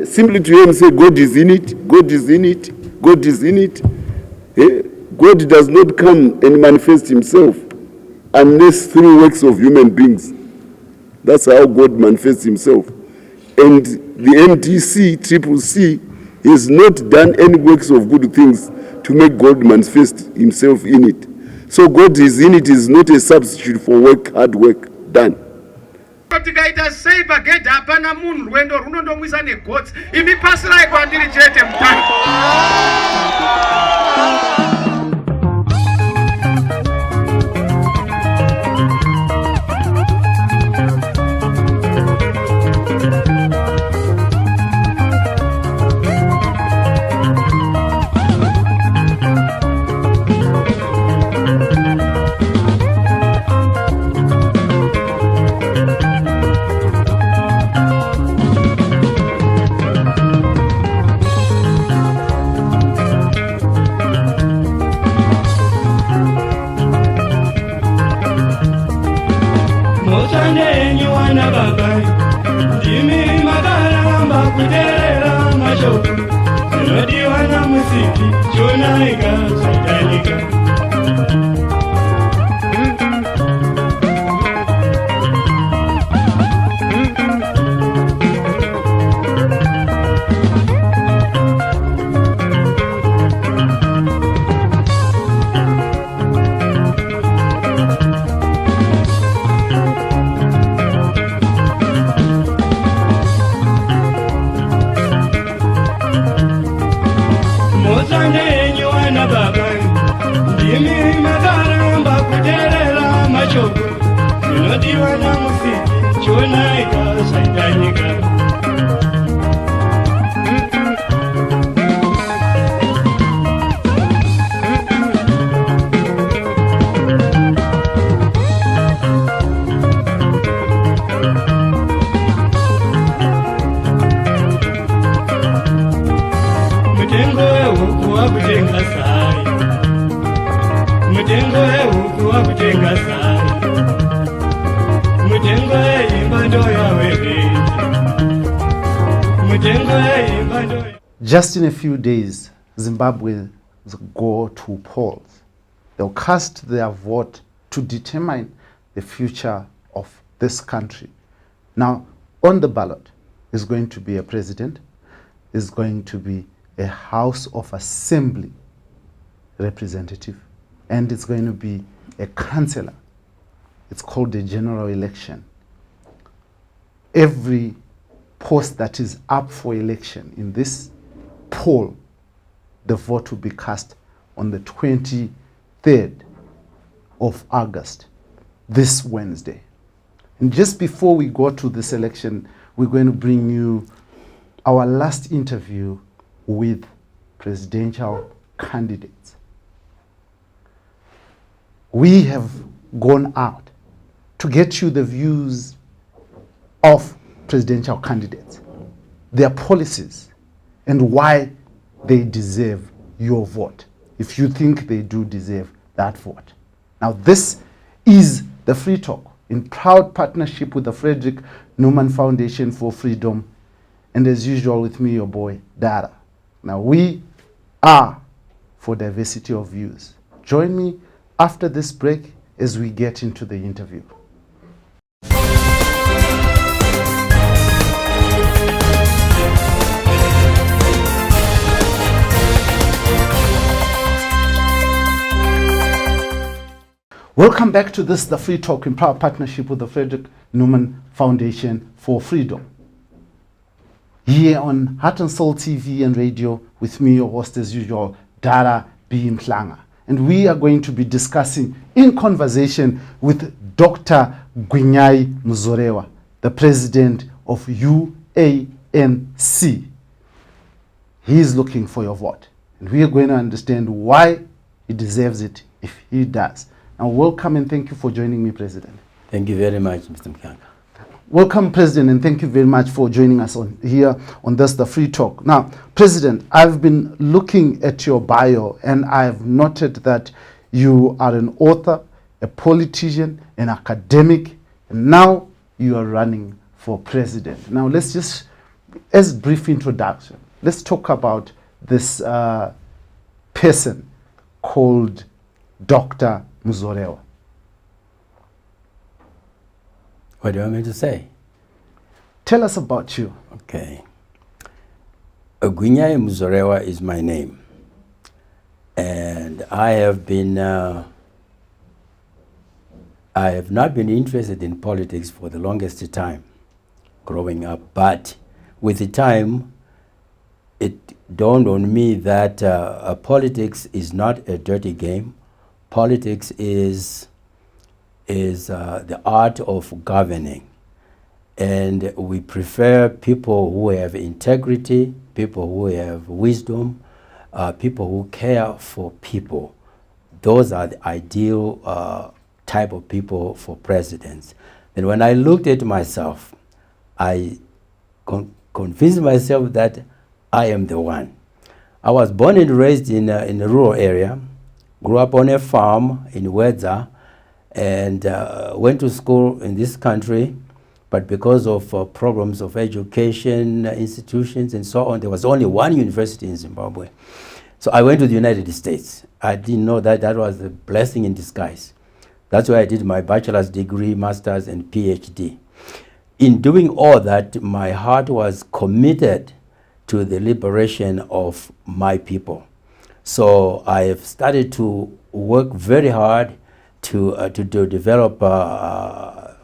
Simply to him say, God is in it, God is in it, God is in it. God does not come and manifest himself unless through works of human beings. That's how God manifests himself. And the MDC, Triple C, has not done any works of good things to make God manifest himself in it. So God is in it is not a substitute for hard work done. Tikaita sei pagedha hapana munhu rwendo runondomwisa negotsi imi pasirai kwandiri chete mutani. Just in a few days, Zimbabweans go to polls. They'll cast their vote to determine the future of this country. Now, on the ballot is going to be a president, is going to be a House of Assembly representative, and it's going to be a councillor. It's called the general election. Every post that is up for election in this poll, the vote will be cast on the 23rd of August, this Wednesday. And just before we go to this election, we're going to bring you our last interview with presidential candidates. We have gone out to get you the views of presidential candidates, their policies, and why they deserve your vote, if you think they do deserve that vote. Now, this is the Free Talk in proud partnership with the Frederick Newman Foundation for Freedom, and as usual with me, your boy, Dara. Now, we are for diversity of views. Join me after this break as we get into the interview. Welcome back to this, the Free Talk in proud partnership with the Frederick Newman Foundation for Freedom. Here on Heart and Soul TV and radio with me, your host as usual, Dara B. Mhlanga. And we are going to be discussing in conversation with Dr. Gwinyai Mzorewa, the president of UANC. He is looking for your vote. And we are going to understand why he deserves it if he does. Now, welcome and thank you for joining me, President. Thank you very much, Mr. Mkanga. Welcome, President, and thank you very much for joining us here on this, the Free Talk. Now, President, I've been looking at your bio and I've noted that you are an author, a politician, an academic, and now you are running for president. Now, let's just as brief introduction, let's talk about this person called Dr. Mzorewa. What do you want me to say? Tell us about you. Okay. Ogunyai Mzorewa is my name. And I have not been interested in politics for the longest time growing up, but with the time, it dawned on me that politics is not a dirty game. Politics is the art of governing. And we prefer people who have integrity, people who have wisdom, people who care for people. Those are the ideal type of people for presidents. And when I looked at myself, I convinced myself that I am the one. I was born and raised in a rural area, grew up on a farm in Wedza, and went to school in this country. But because of problems of education, institutions, and so on, there was only one university in Zimbabwe. So I went to the United States. I didn't know that that was a blessing in disguise. That's why I did my bachelor's degree, master's, and PhD. In doing all that, my heart was committed to the liberation of my people. So I have started to work very hard to develop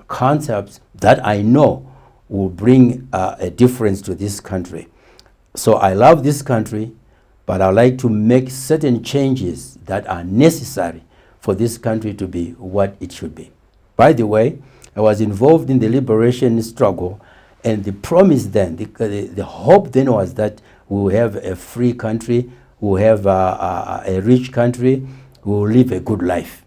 concepts that I know will bring a difference to this country. So I love this country, but I like to make certain changes that are necessary for this country to be what it should be. By the way, I was involved in the liberation struggle, and the promise then, the hope then was that we will have a free country, we will have a rich country, we will live a good life.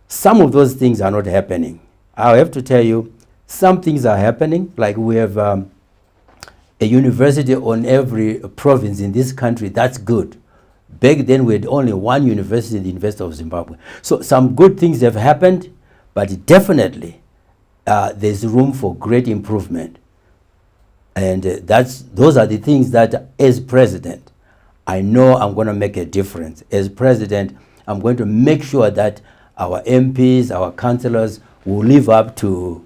Some of those things are not happening. I have to tell you, some things are happening, like we have a university on every province in this country. That's good. Back then, we had only one university, the University of Zimbabwe. So some good things have happened, but definitely there's room for great improvement. And those are the things that, as president, I know I'm going to make a difference. As president, I'm going to make sure that our MPs, our councillors, will live up to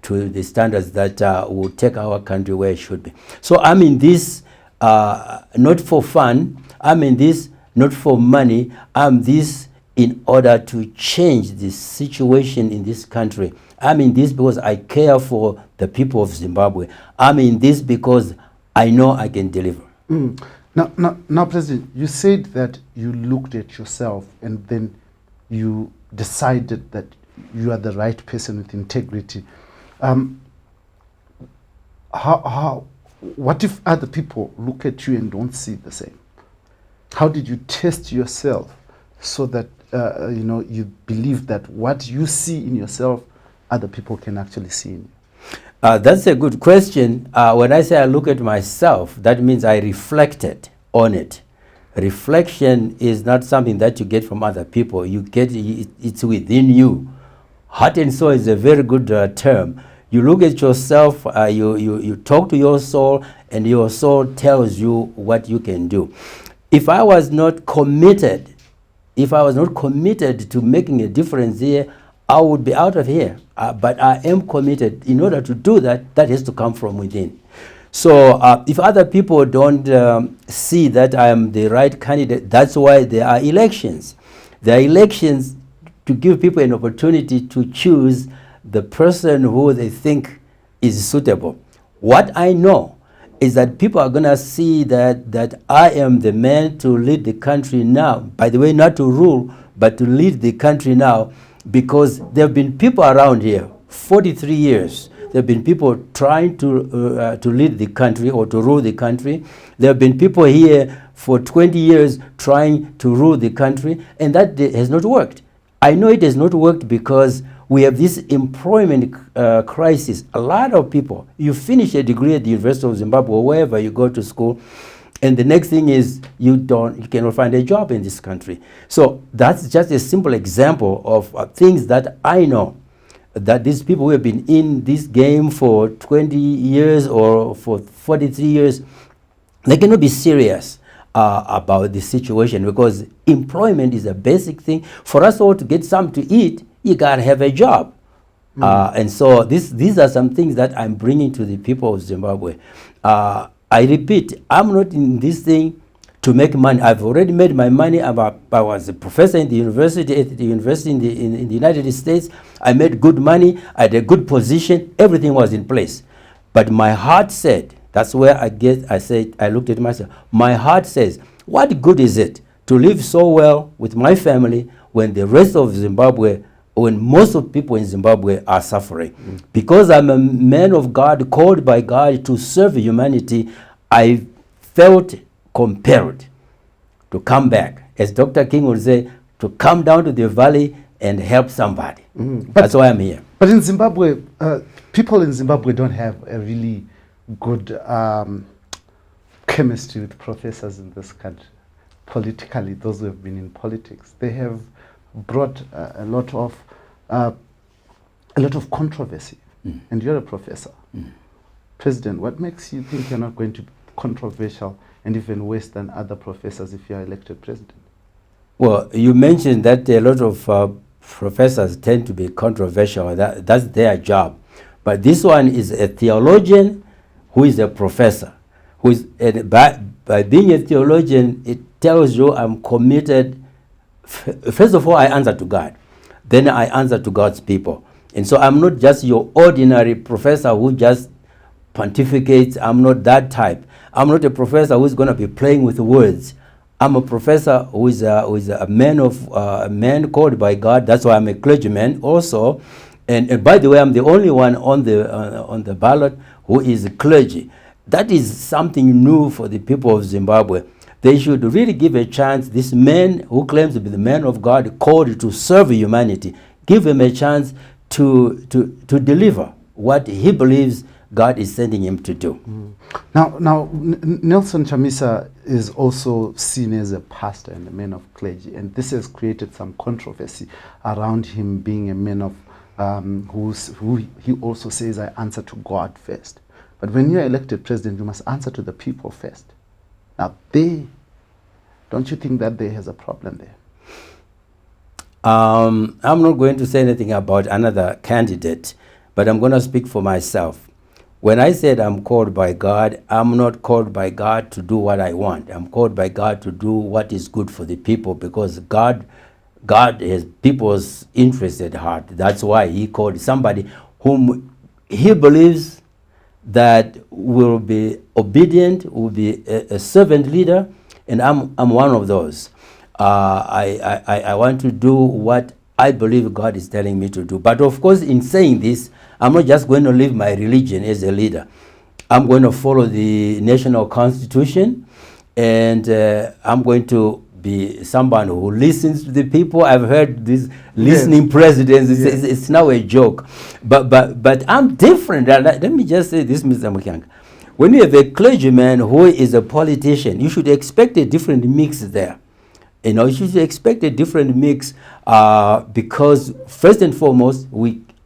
the standards that will take our country where it should be. So I'm in this not for fun, I'm in this not for money, I'm this in order to change the situation in this country. I'm in this because I care for the people of Zimbabwe. I'm in this because I know I can deliver. Now, President, you said that you looked at yourself and then you decided that you are the right person with integrity. What if other people look at you and don't see the same? How did you test yourself so that you believe that what you see in yourself, other people can actually see in you? That's a good question. When I say I look at myself, that means I reflected on it. Reflection is not something that you get from other people. You get it's within you. Heart and soul is a very good term. You look at yourself, you talk to your soul, and your soul tells you what you can do. If I was not committed to making a difference here, I would be out of here. But I am committed. In order to do that, that has to come from within. So if other people don't see that I am the right candidate, that's why there are elections. There are elections to give people an opportunity to choose the person who they think is suitable. What I know is that people are going to see that I am the man to lead the country now. By the way, not to rule, but to lead the country now, because there have been people around here, 43 years. There have been people trying to lead the country or to rule the country. There have been people here for 20 years trying to rule the country, and that has not worked. I know it has not worked because we have this employment crisis. A lot of people, you finish a degree at the University of Zimbabwe or wherever you go to school, and the next thing is you cannot find a job in this country. So that's just a simple example of things that I know. that these people who have been in this game for 20 years or for 43 years, they cannot be serious about the situation, because employment is a basic thing. For us all to get something to eat, you gotta have a job. And so these are some things that I'm bringing to the people of Zimbabwe. I repeat, I'm not in this thing to make money. I've already made my money. I was a professor in the university, in the United States. I made good money. I had a good position. Everything was in place. But my heart said, that's where I looked at myself. My heart says, what good is it to live so well with my family when the rest of Zimbabwe, when most of people in Zimbabwe are suffering? Because I'm a man of God, called by God to serve humanity, I felt compelled to come back. As Dr. King would say, to come down to the valley and help somebody. That's why I'm here. But in Zimbabwe, people in Zimbabwe don't have a really good chemistry with professors in this country. Politically, those who have been in politics, they have brought a lot of controversy. And you're a professor. President, what makes you think you're not going to be controversial and even worse than other professors if you are elected president? Well, you mentioned that a lot of professors tend to be controversial. That's their job. But this one is a theologian who is a professor. By being a theologian, it tells you I'm committed. First of all, I answer to God. Then I answer to God's people. And so I'm not just your ordinary professor who just pontificates. I'm not that type. I'm not a professor who's going to be playing with words. I'm a professor who is a man called by God. That's why I'm a clergyman also. And by the way, I'm the only one on the ballot who is a clergy. That is something new for the people of Zimbabwe. They should really give a chance. This man who claims to be the man of God, called to serve humanity, give him a chance to deliver what he believes God is sending him to do. Now, Nelson Chamisa is also seen as a pastor and a man of clergy, and this has created some controversy around him being a man of who he also says, I answer to God first. But when you're elected president, you must answer to the people first. Now, don't you think that there has a problem there? I'm not going to say anything about another candidate, but I'm going to speak for myself. When I said I'm called by God, I'm not called by God to do what I want. I'm called by God to do what is good for the people, because God has people's interests at heart. That's why he called somebody whom he believes that will be obedient, will be a servant leader, and I'm one of those. I want to do what I believe God is telling me to do. But of course, in saying this, I'm not just going to live my religion as a leader. I'm going to follow the national constitution, and I'm going to be someone who listens to the people. I've heard these listening presidents. It's now a joke. But I'm different. Let me just say this, Mr. Mukyanga. When you have a clergyman who is a politician, you should expect a different mix there. You should expect a different mix because first and foremost,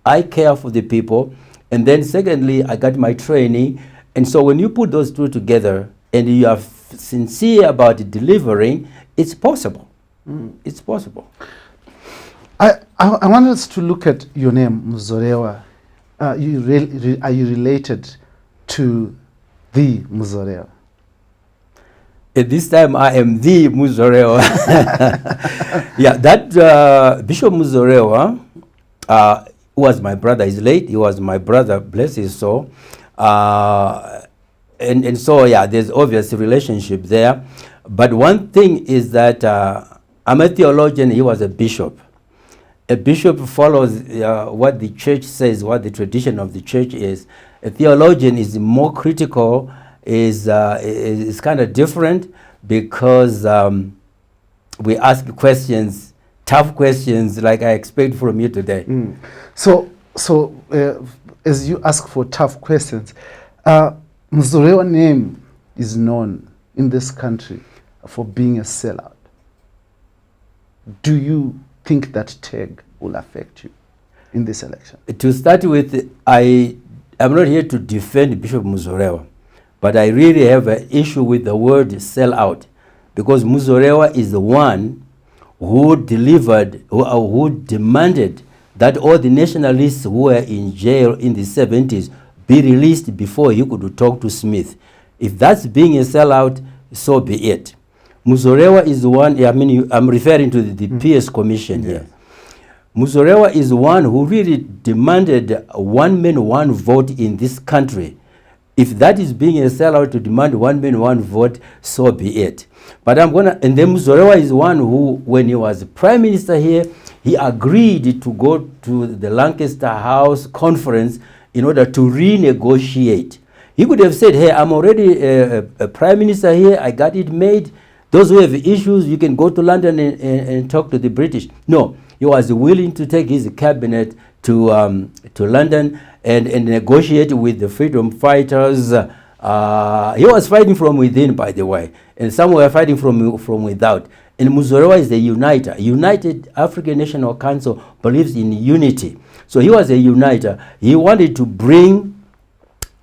I care for the people, and then secondly, I got my training. And so when you put those two together and you are sincere about delivering, it's possible. It's possible. I want us to look at your name, Mzorewa. Are you related to the Mzorewa? At this time, I am the Mzorewa. Yeah, that Bishop Mzorewa was my brother. He's late. He was my brother, bless his soul. And so, yeah, there's obvious relationship there. But one thing is that I'm a theologian. He was a bishop. A bishop follows what the church says, what the tradition of the church is. A theologian is more critical, is kind of different, because we ask questions, tough questions, like I expect from you today. So as you ask for tough questions, Mzorewa name is known in this country for being a sellout. Do you think that tag will affect you in this election? To start with, I'm not here to defend Bishop Mzorewa, but I really have an issue with the word sell out, because Mzorewa is the one who delivered, who demanded that all the nationalists who were in jail in the 70s be released before he could talk to Smith. If that's being a sellout, so be it. Mzorewa is the one, I mean, I'm referring to the PS Commission here. Mzorewa is the one who really demanded one man, one vote in this country. If that is being a sellout to demand one man, one vote, so be it. But and then Mzorewa is one who, when he was prime minister here, he agreed to go to the Lancaster House conference in order to renegotiate. He could have said, hey, I'm already a prime minister here, I got it made. Those who have issues, you can go to London and talk to the British. No, he was willing to take his cabinet to London and negotiate with the freedom fighters. He was fighting from within, by the way, and some were fighting from without. And Mzorewa is the uniter. United African National Council believes in unity. So he was a uniter. He wanted to bring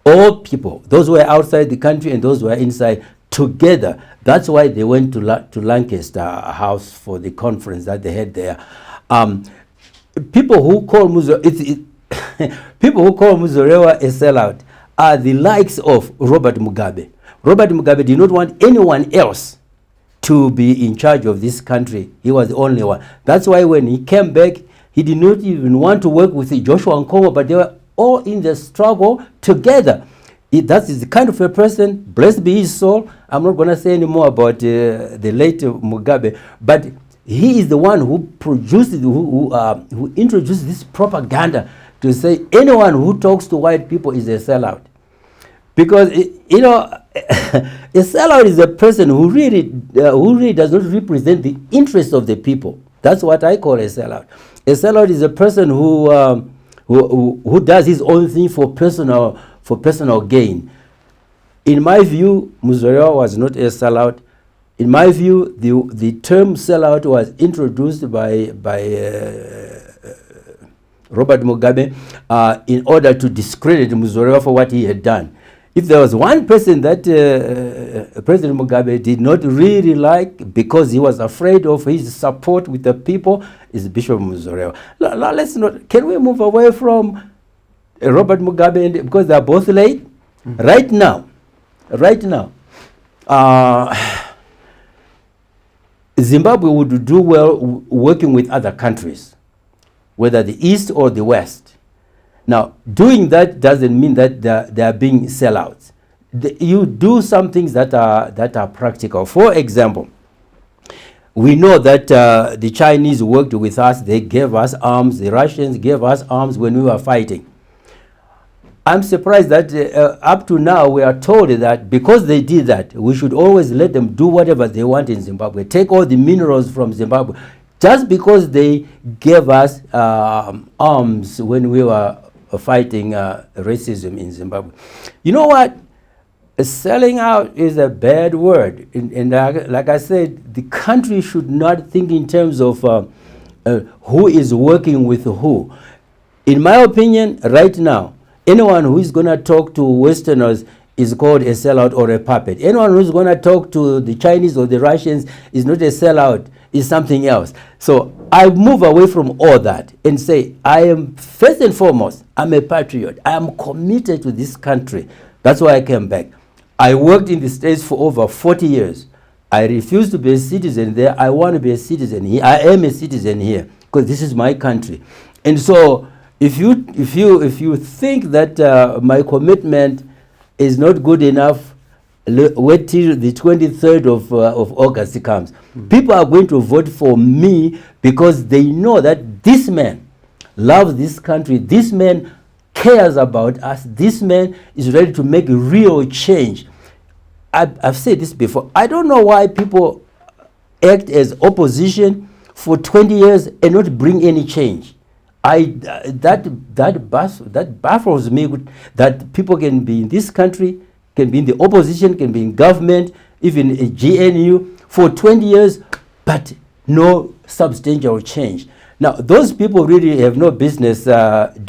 all people, those who were outside the country and those who were inside, together. That's why they went to Lancaster House for the conference that they had there. People who call Mzorewa a sellout are the likes of Robert Mugabe. Robert Mugabe did not want anyone else to be in charge of this country. He was the only one. That's why when he came back, he did not even want to work with Joshua Nkomo, but they were all in the struggle together. That is the kind of a person, blessed be his soul. I'm not going to say any more about the late Mugabe, but he is the one who produced, who introduced this propaganda to say anyone who talks to white people is a sellout. Because, you know, a sellout is a person who really does not represent the interests of the people. That's what I call a sellout. A sellout is a person who does his own thing for personal gain. In my view, Mzorewa was not a sellout. In my view, the term sellout was introduced by Robert Mugabe in order to discredit Mzorewa for what he had done. If there was one person that President Mugabe did not really like because he was afraid of his support with the people, is Bishop Mzorewa. Let's not. Can we move away from Robert Mugabe because they are both late? Right now, Zimbabwe would do well working with other countries, whether the East or the West. Now, doing that doesn't mean that they are being sellouts. You do some things that are practical. For example, we know that the Chinese worked with us. They gave us arms. The Russians gave us arms when we were fighting. I'm surprised that up to now we are told that because they did that, we should always let them do whatever they want in Zimbabwe. Take all the minerals from Zimbabwe. Just because they gave us arms when we were fighting racism in Zimbabwe. You know what? Selling out is a bad word. And like I said, the country should not think in terms of who is working with who. In my opinion, right now, anyone who is going to talk to Westerners is called a sellout or a puppet. Anyone who's going to talk to the Chinese or the Russians is not a sellout, is something else. So I move away from all that and say, I am, first and foremost, I'm a patriot. I am committed to this country. That's why I came back. I worked in the States for over 40 years. I refuse to be a citizen there. I want to be a citizen here. I am a citizen here because this is my country. And so if you think that my commitment is not good enough, wait till the 23rd of August comes. People are going to vote for me because they know that this man loves this country. This man cares about us. This man is ready to make real change. I've said this before. I don't know why people act as opposition for 20 years and not bring any change. That baffles me, that people can be in this country, can be in the opposition, can be in government, even a GNU for 20 years, but no substantial change. Now, those people really have no business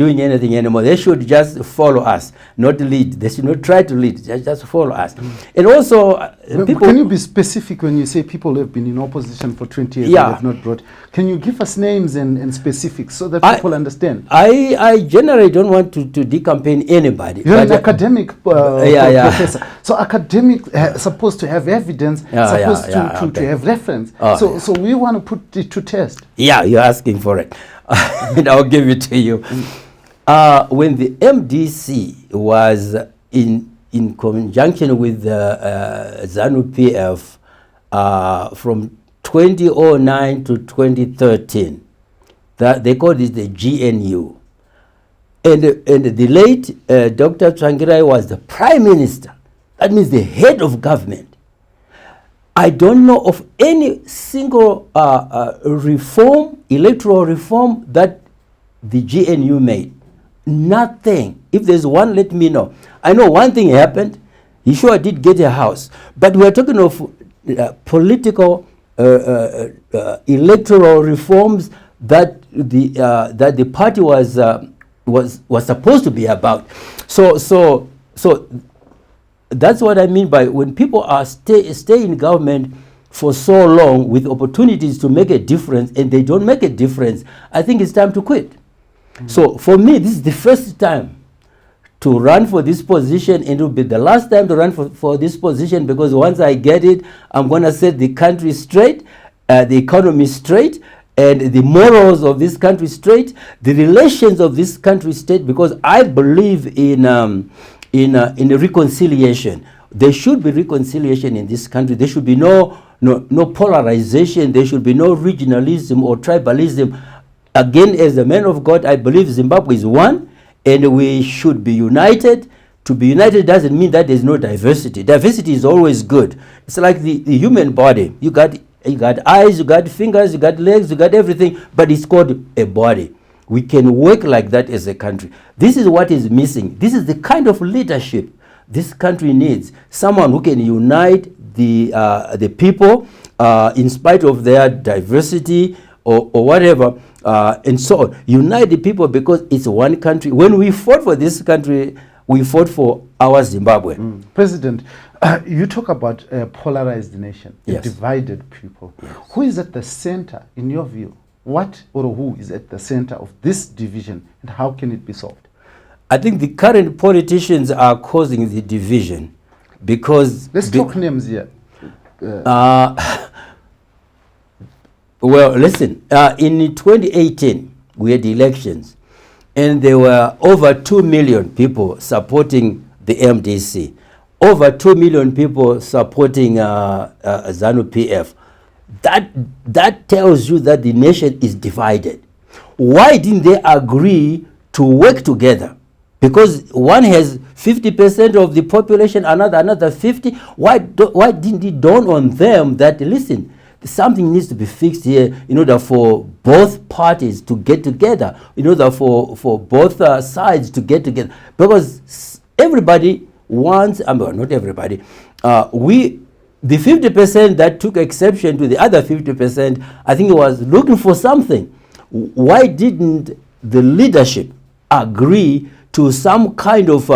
doing anything anymore. They should just follow us, not lead. They should not try to lead, just follow us. And also, people... Can you be specific when you say people who have been in opposition for 20 years Yeah. and have not brought? Can you give us names and specifics so that people understand? I generally don't want to decampaign anybody. You're an but, academic professor. So academic supposed to have evidence, supposed to have reference. So we want to put it to test. Yeah, you're asking for it. And I'll give it to you. When the MDC was in conjunction with the ZANU-PF from 2009 to 2013, that they called it the GNU. And the late Dr. Tsvangirai was the prime minister. That means the head of government. I don't know of any single reform, electoral reform, that the GNU made. Nothing. If there's one, let me know. I know one thing happened. He sure did get a house. But we're talking of political electoral reforms that the party was supposed to be about. So that's what I mean by when people are stay in government for so long with opportunities to make a difference and they don't make a difference, I think it's time to quit. So for me, this is the first time to run for this position, and it will be the last time to run for this position, because once I get it, I'm going to set the country straight, the economy straight, and the morals of this country straight, the relations of this country straight, because I believe in reconciliation. There should be reconciliation in this country. There should be no polarization. There should be no regionalism or tribalism. Again, as a man of God, I believe Zimbabwe is one, and we should be united. To be united doesn't mean that there's no diversity. Diversity is always good. It's like the human body. You got eyes, you got fingers, you got legs, you got everything, but it's called a body. We can work like that as a country. This is what is missing. This is the kind of leadership this country needs. Someone who can unite the people in spite of their diversity or whatever, and so on. Unite the people because it's one country. When we fought for this country, we fought for our Zimbabwe. President, you talk about a polarized nation, a divided people. Yes. Who is at the center, in your view? What or who is at the center of this division, and how can it be solved? I think the current politicians are causing the division because... Let's talk names here. Well, listen, in 2018, we had elections, and there were over 2 million people supporting the MDC, over 2 million people supporting ZANU-PF. That tells you that the nation is divided. Why didn't they agree to work together? Because one has 50% of the population, another 50. Why didn't it dawn on them that, listen, something needs to be fixed here in order for both parties to get together, in order for both sides to get together? Because everybody wants, not everybody, the 50% that took exception to the other 50%, I think it was looking for something. Why didn't the leadership agree to some kind of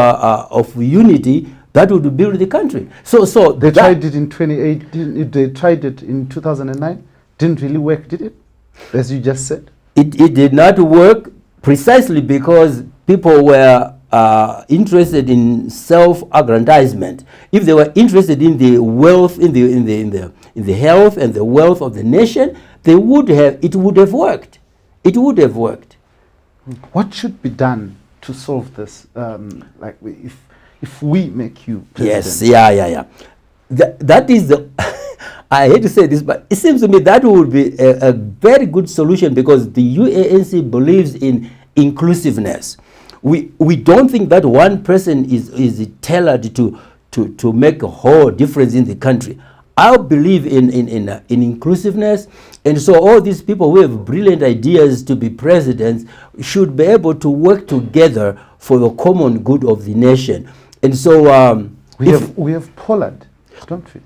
unity that would build the country? So they tried it in 2018. They tried it in 2009. Didn't really work, did it? As you just said, it did not work precisely because people were interested in self-aggrandizement. If they were interested in the wealth, in the health and the wealth of the nation, it would have worked. It would have worked. What should be done to solve this? Like if we make you president? Yes, that is the. I hate to say this, but it seems to me that would be a very good solution, because the UANC believes in inclusiveness. We don't think that one person is tailored to make a whole difference in the country. I believe in inclusiveness, and so all these people who have brilliant ideas to be presidents should be able to work together for the common good of the nation. And so we have Pollard, don't we?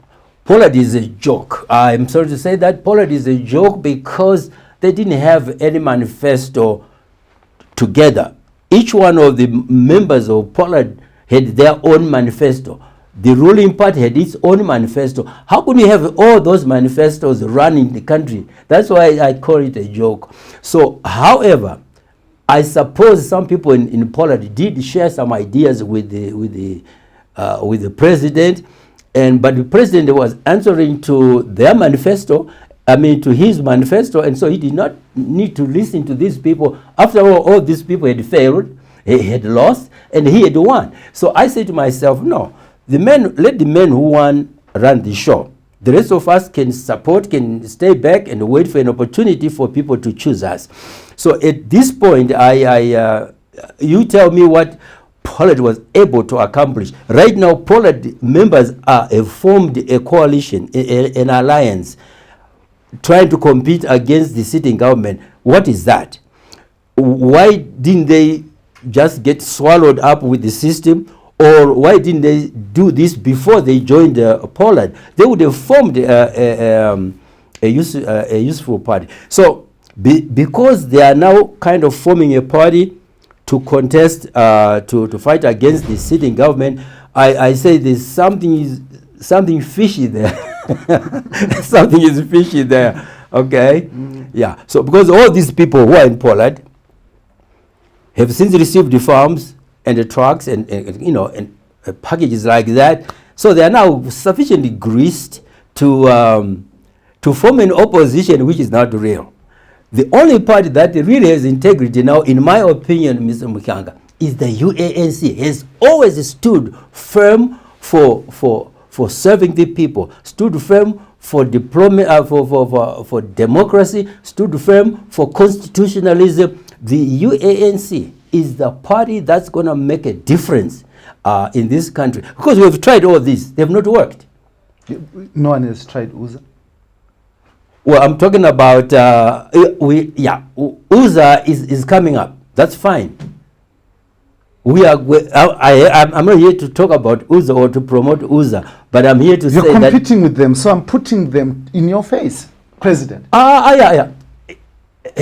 Pollard is a joke. I'm sorry to say that Pollard is a joke because they didn't have any manifesto together. Each one of the members of Poland had their own manifesto. The ruling party had its own manifesto. How could we have all those manifestos running the country? That's why I call it a joke. So, however, I suppose some people in Poland did share some ideas with the president, but the president was answering to their manifesto, to his manifesto, and so he did not need to listen to these people. After all these people had failed, he had lost, and he had won. So I said to myself, no, let the men who won run the show. The rest of us can support, can stay back and wait for an opportunity for people to choose us. So at this point, you tell me what Poland was able to accomplish. Right now, Poland members have formed a coalition, an alliance, trying to compete against the sitting government. What is that? Why didn't they just get swallowed up with the system? Or why didn't they do this before they joined Poland? They would have formed a useful party. So because they are now kind of forming a party to contest, to fight against the sitting government, I say there's something fishy there. Something is fishy there. Okay? Yeah. So because all these people who are in Poland have since received the farms and the trucks and packages like that, so they are now sufficiently greased to form an opposition which is not real. The only party that really has integrity now, in my opinion, Mr. Mukanga, is the UANC. Has always stood firm for serving the people, stood firm for for democracy, stood firm for constitutionalism. The UANC is the party that's going to make a difference in this country. Because we've tried all this. They've not worked. No one has tried UZA? Well, I'm talking about, UZA is coming up. That's fine. I'm not here to talk about UZA or to promote UZA, but I'm here to say that... You're competing with them, so I'm putting them in your face, President. Yeah.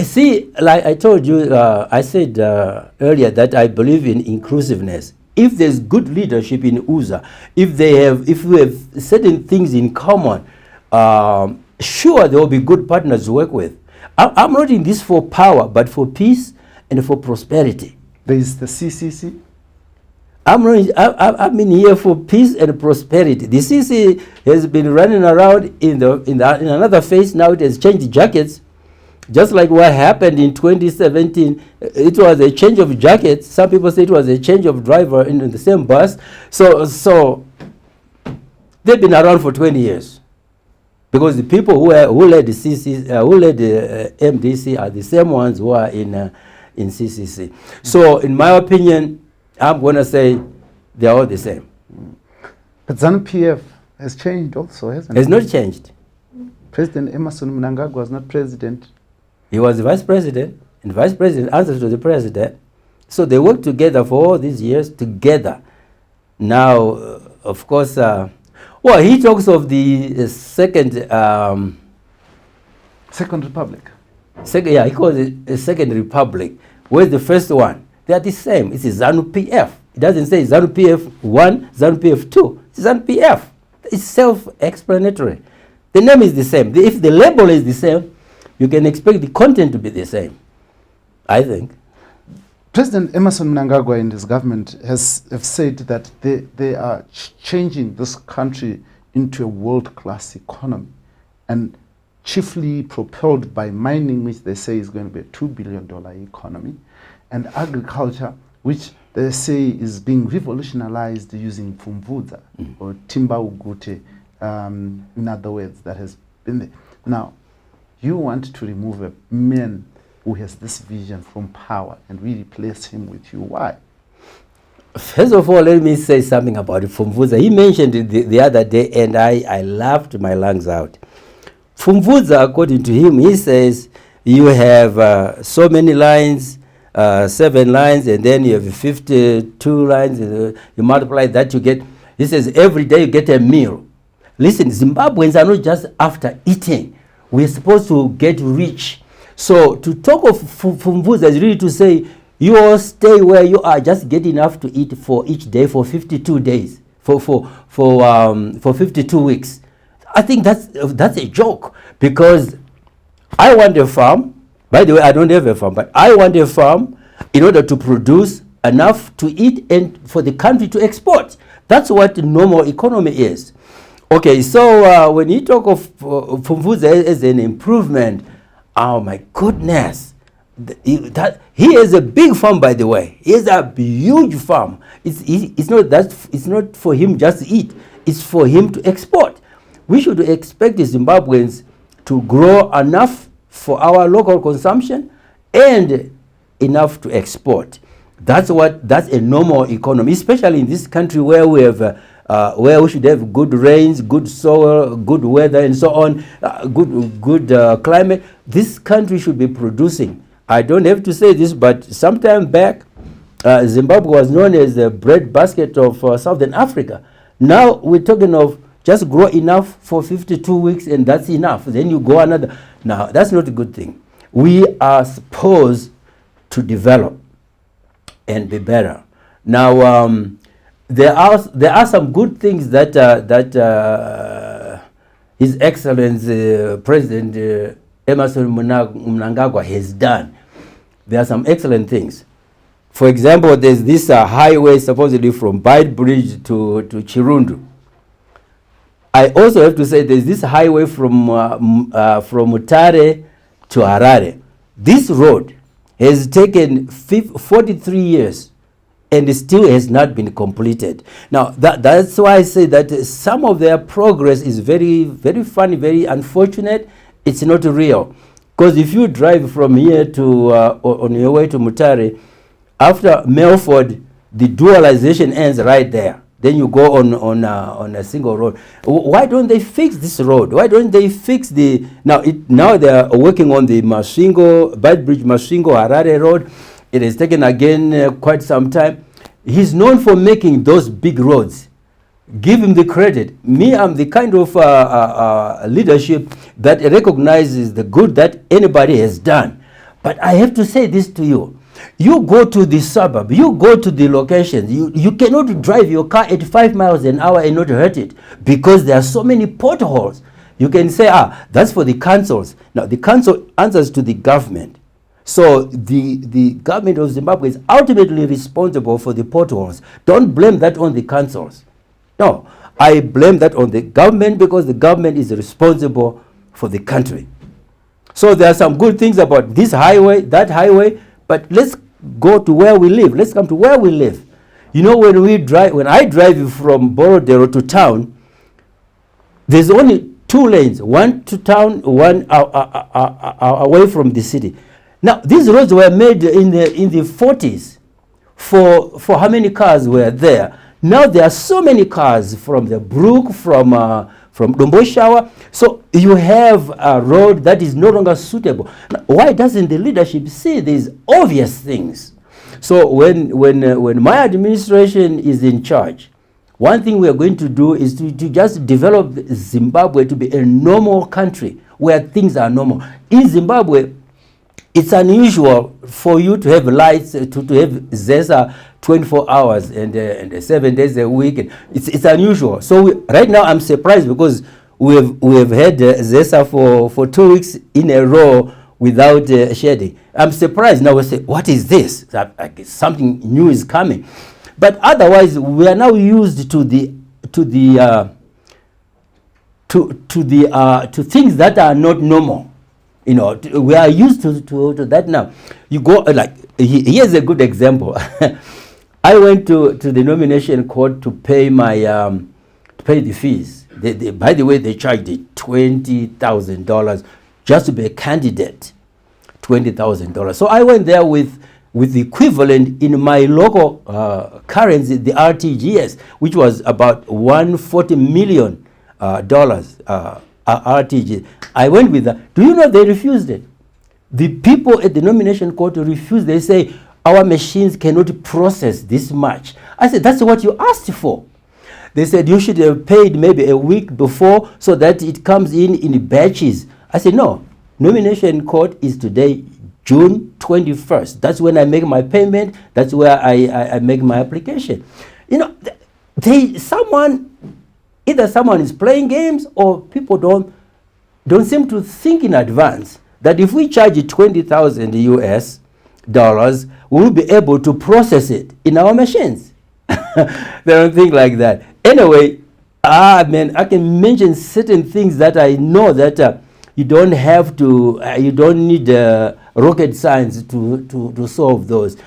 See, like I told you, I said earlier that I believe in inclusiveness. If there's good leadership in UZA, if we have certain things in common, sure there will be good partners to work with. I'm not in this for power, but for peace and for prosperity. There is the CCC. I'm in here for peace and prosperity. The CC has been running around in another phase. Now it has changed jackets. Just like what happened in 2017, it was a change of jackets. Some people say it was a change of driver in the same bus. So they've been around for 20 years. Because the people who led the CC, who led the MDC are the same ones who are in CCC. So in my opinion, I'm going to say they're all the same. But ZANU-PF has changed also, hasn't it? Has not changed. President Emerson Mnangagwa was not president. He was the vice president, and the vice president answers to the president. So they worked together for all these years together. Now, of course, he talks of the second Republic. He calls it a second republic. Where's the first one? They are the same. It's ZANU-PF. It doesn't say ZANU-PF 1, ZANU-PF 2. It's ZANU-PF. It's self-explanatory. The name is the same. If the label is the same, you can expect the content to be the same, I think. President Emerson Mnangagwa and his government have said that they are changing this country into a world-class economy, and chiefly propelled by mining, which they say is going to be a $2 billion economy, and agriculture, which they say is being revolutionized using Pfumvudza or timber ugute, in other words, that has been there. Now, you want to remove a man who has this vision from power and really replace him with you. Why? First of all, let me say something about Pfumvudza. He mentioned it the other day, and I laughed my lungs out. Pfumvudza, according to him, he says you have so many lines, 7 lines, and then you have 52 lines, and you multiply that, you get, he says every day you get a meal. Listen, Zimbabweans are not just after eating. We're supposed to get rich. So to talk of Fumvuza is really to say, you all stay where you are, just get enough to eat for each day for 52 days, for 52 weeks. I think that's a joke, because I want a farm. By the way, I don't have a farm, but I want a farm in order to produce enough to eat and for the country to export. That's what the normal economy is. Okay, so when you talk of Fumvuza as an improvement, oh my goodness, he has a big farm, by the way. He has a huge farm. It's not for him just to eat. It's for him to export. We should expect the Zimbabweans to grow enough for our local consumption and enough to export. That's a normal economy, especially in this country where we have where we should have good rains, good soil, good weather, and so on, good climate. This country should be producing. I don't have to say this, but sometime back, Zimbabwe was known as the breadbasket of Southern Africa. Now we're talking of just grow enough for 52 weeks and that's enough. Then you go another. Now, that's not a good thing. We are supposed to develop and be better. Now, there are some good things that His Excellency President Emerson Mnangagwa has done. There are some excellent things. For example, there's this highway supposedly from Beitbridge to Chirundu. I also have to say there's this highway from Mutare to Harare. This road has taken 43 years and still has not been completed. Now, that's why I say that some of their progress is very, very funny, very unfortunate. It's not real. Because if you drive from here to, on your way to Mutare, after Melford, the dualization ends right there. Then you go on a single road. Why don't they fix this road? Why don't they fix the... Now they are working on the Beitbridge Masvingo Harare road. It has taken again quite some time. He's known for making those big roads. Give him the credit. Me, I'm the kind of leadership that recognizes the good that anybody has done. But I have to say this to you. You go to the suburb, you go to the locations, you cannot drive your car at 5 miles an hour and not hurt it because there are so many potholes. You can say, that's for the councils. Now, the council answers to the government. So the government of Zimbabwe is ultimately responsible for the potholes. Don't blame that on the councils. No, I blame that on the government because the government is responsible for the country. So there are some good things about this highway, that highway, but let's go to where we live. Let's come to where we live. You know, when I drive from Borodero to town, there's only 2 lanes, one to town, one away from the city. Now, these roads were made in the 40s for how many cars were there? Now there are so many cars from the Brook, from Domboshawa. So you have a road that is no longer suitable. Now, why doesn't the leadership see these obvious things? So when my administration is in charge, one thing we are going to do is to just develop Zimbabwe to be a normal country where things are normal. In Zimbabwe, it's unusual for you to have lights, to have ZESA 24 hours and 7 days a week. It's unusual. So right now I'm surprised because we have had ZESA for 2 weeks in a row without shedding. I'm surprised now. We say, what is this? Something new is coming. But otherwise, we are now used to things that are not normal. You know, we are used to that now. You go here's a good example. I went to the nomination court to pay the fees. By the way, they charged $20,000 just to be a candidate. $20,000. So I went there with the equivalent in my local currency, the RTGS, which was about $140 million RTGS. I went with that. Do you know they refused it? The people at the nomination court refused. They say, our machines cannot process this much. I said, that's what you asked for. They said, you should have paid maybe a week before so that it comes in batches. I said, no, nomination court is today, June 21st. That's when I make my payment. That's where I make my application. You know, either someone is playing games, or people don't seem to think in advance that if we charge 20,000 US dollars, we will be able to process it in our machines. They don't think like that. Anyway, man, I can mention certain things that I know that you don't have to, you don't need rocket science to solve those.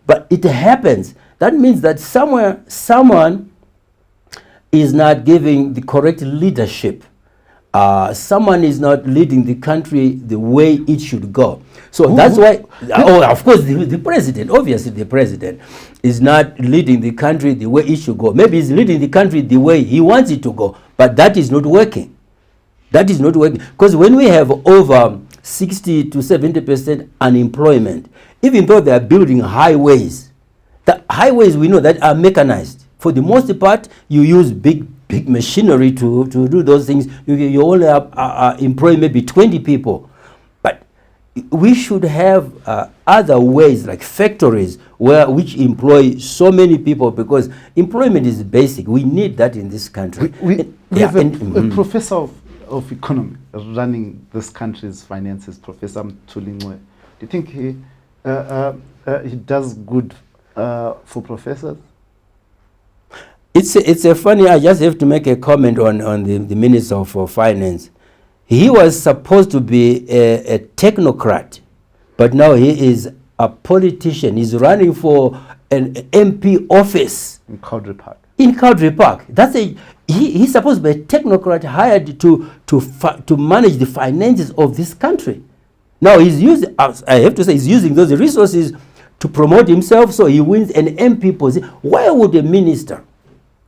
But it happens. That means that somewhere someone is not giving the correct leadership. Someone is not leading the country the way it should go. So that's why, of course, the president, obviously the president, is not leading the country the way it should go. Maybe he's leading the country the way he wants it to go, but that is not working. That is not working. Because when we have over 60 to 70% unemployment, even though they are building highways, the highways we know that are mechanized. For the most part, you use big machinery to do those things. You only employ maybe 20 people. But we should have other ways, like factories, which employ so many people, because employment is basic. We need that in this country. We have a professor of economy running this country's finances, Professor Mzorewa. Do you think he does good for professors? It's a funny, I just have to make a comment on the Minister for Finance. He was supposed to be a technocrat, but now he is a politician. He's running for an MP office. In Kasukuwere Park. In Kasukuwere Park. He's supposed to be a technocrat hired to manage the finances of this country. Now he's using, I have to say, he's using those resources to promote himself, so he wins an MP position. Why would a minister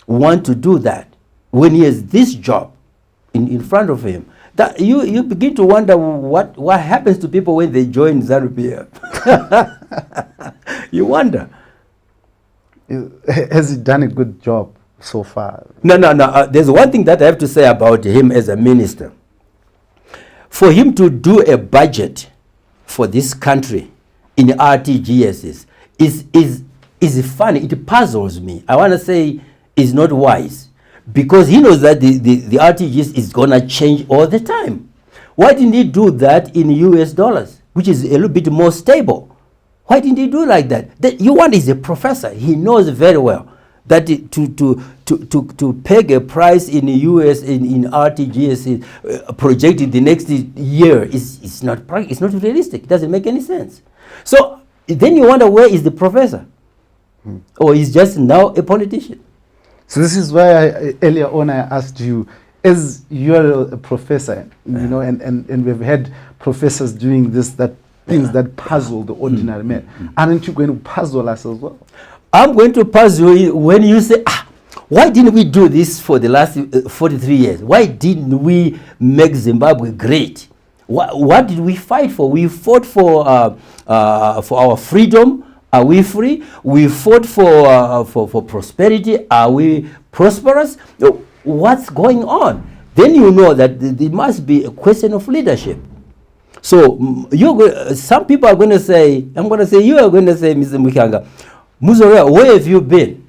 want to do that when he has this job in front of him? That you begin to wonder what happens to people when they join ZANU-PF. You wonder. Has he done a good job so far? No. There's one thing that I have to say about him as a minister. For him to do a budget for this country in RTGSs is funny. It puzzles me. I want to say is not wise, because he knows that the RTGS is going to change all the time. Why didn't he do that in US dollars, which is a little bit more stable? Why didn't he do like that? You want is a professor. He knows very well that to peg a price in the US in RTGS projected the next year is not realistic. It doesn't make any sense. So then you wonder, where is the professor? Or is just now a politician? So this is why earlier on I asked you, as you're a professor, you know, and we've had professors doing things that puzzle the ordinary man. Aren't you going to puzzle us as well? I'm going to puzzle you when you say, why didn't we do this for the last 43 years? Why didn't we make Zimbabwe great? What did we fight for? We fought for our freedom. Are we free? We fought for prosperity. Are we prosperous? What's going on? Then you know that there must be a question of leadership. So some people are going to say, you are going to say, Mr. Mukanga, Mzorewa, where have you been?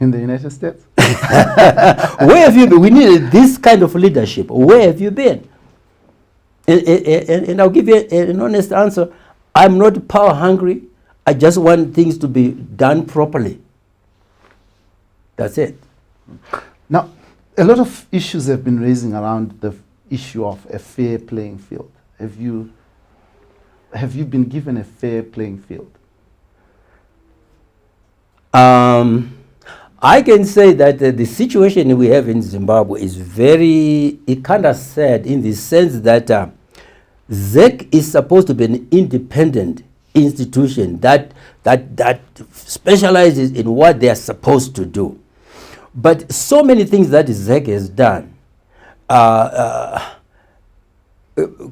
In the United States. Where have you been? We needed this kind of leadership. Where have you been? And I'll give you an honest answer. I'm not power hungry. I just want things to be done properly. That's it. Now, a lot of issues have been raising around the issue of a fair playing field. Have you been given a fair playing field? I can say that the situation we have in Zimbabwe is it kind of sad, in the sense that ZEC is supposed to be an independent institution that specializes in what they are supposed to do. But so many things that ZEC has done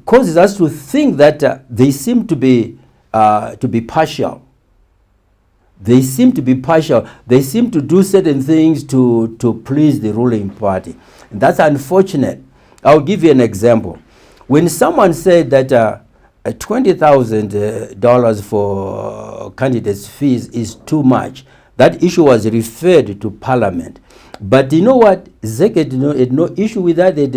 causes us to think that they seem to be partial. They seem to be partial. They seem to do certain things to please the ruling party. And that's unfortunate. I'll give you an example. when someone said that $20,000 for candidates' fees is too much, that issue was referred to Parliament. But you know what? ZEC had no issue with that. They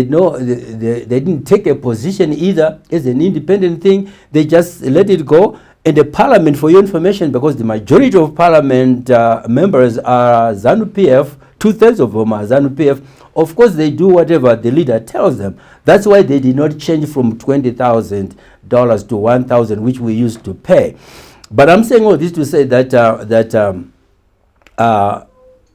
didn't take a position either as an independent thing. They just let it go. And the Parliament, for your information, because the majority of Parliament members are ZANU-PF, 2/3 of them are ZANU-PF, of course they do whatever the leader tells them. That's why they did not change from $20,000 to $1,000, which we used to pay. But I'm saying all this to say that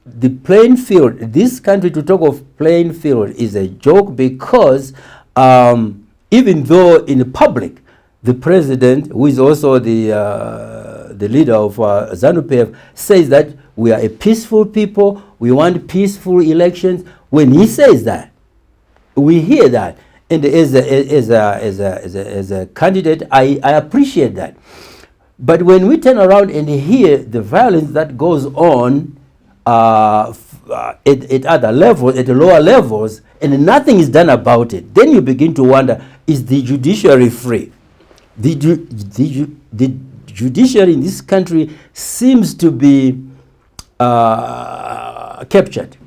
the playing field, this country, to talk of playing field is a joke, because even though in the public, the president, who is also the leader of ZANU-PF, says that we are a peaceful people, we want peaceful elections. When he says that, we hear that, and as a candidate, I appreciate that. But when we turn around and hear the violence that goes on at other levels, at the lower levels, and nothing is done about it, then you begin to wonder, is the judiciary free? The judiciary in this country seems to be captured,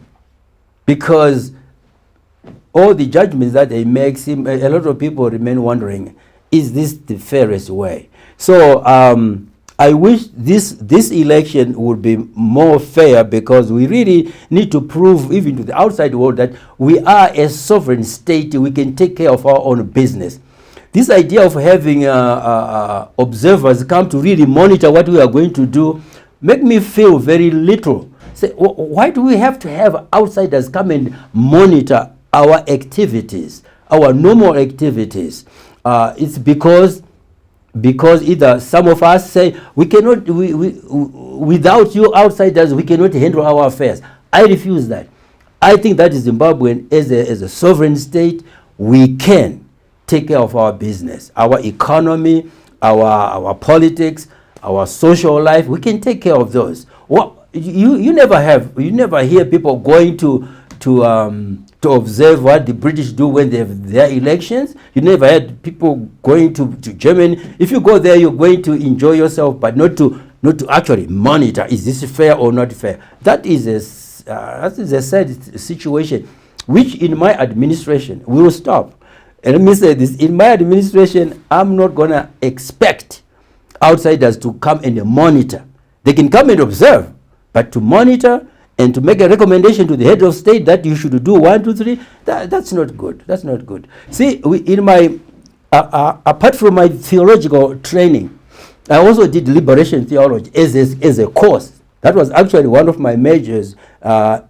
because all the judgments that they make seem, a lot of people remain wondering, is this the fairest way? So I wish this election would be more fair, because we really need to prove even to the outside world that we are a sovereign state. We can take care of our own business. This idea of having observers come to really monitor what we are going to do make me feel very little. Say, why do we have to have outsiders come and monitor our activities, our normal activities? It's because either some of us say we cannot, without you outsiders, we cannot handle our affairs. I refuse that. I think that Zimbabwe, as a sovereign state, we can take care of our business, our economy, our politics, our social life. We can take care of those. Well, you never hear people going to observe what the British do when they have their elections. You never had people going to Germany. If you go there, you're going to enjoy yourself, but not to actually monitor, is this fair or not fair? That is a sad situation, which in my administration will stop. And let me say this, in my administration, I'm not going to expect outsiders to come and monitor. They can come and observe, but to monitor and to make a recommendation to the head of state that you should do 1, 2, 3, that's not good. That's not good. See, in my, apart from my theological training, I also did liberation theology as a course. That was actually one of my majors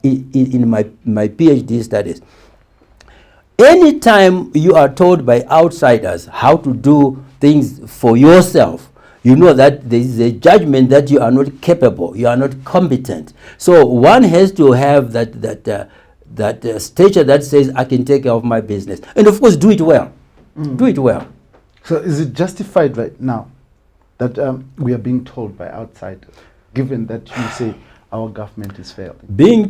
in my PhD studies. Anytime you are told by outsiders how to do things for yourself, you know that there is a judgment that you are not capable, you are not competent. So one has to have that stature that says, I can take care of my business. And of course, do it well. Do it well. So is it justified right now that we are being told by outsiders, given that you say our government is failing? Being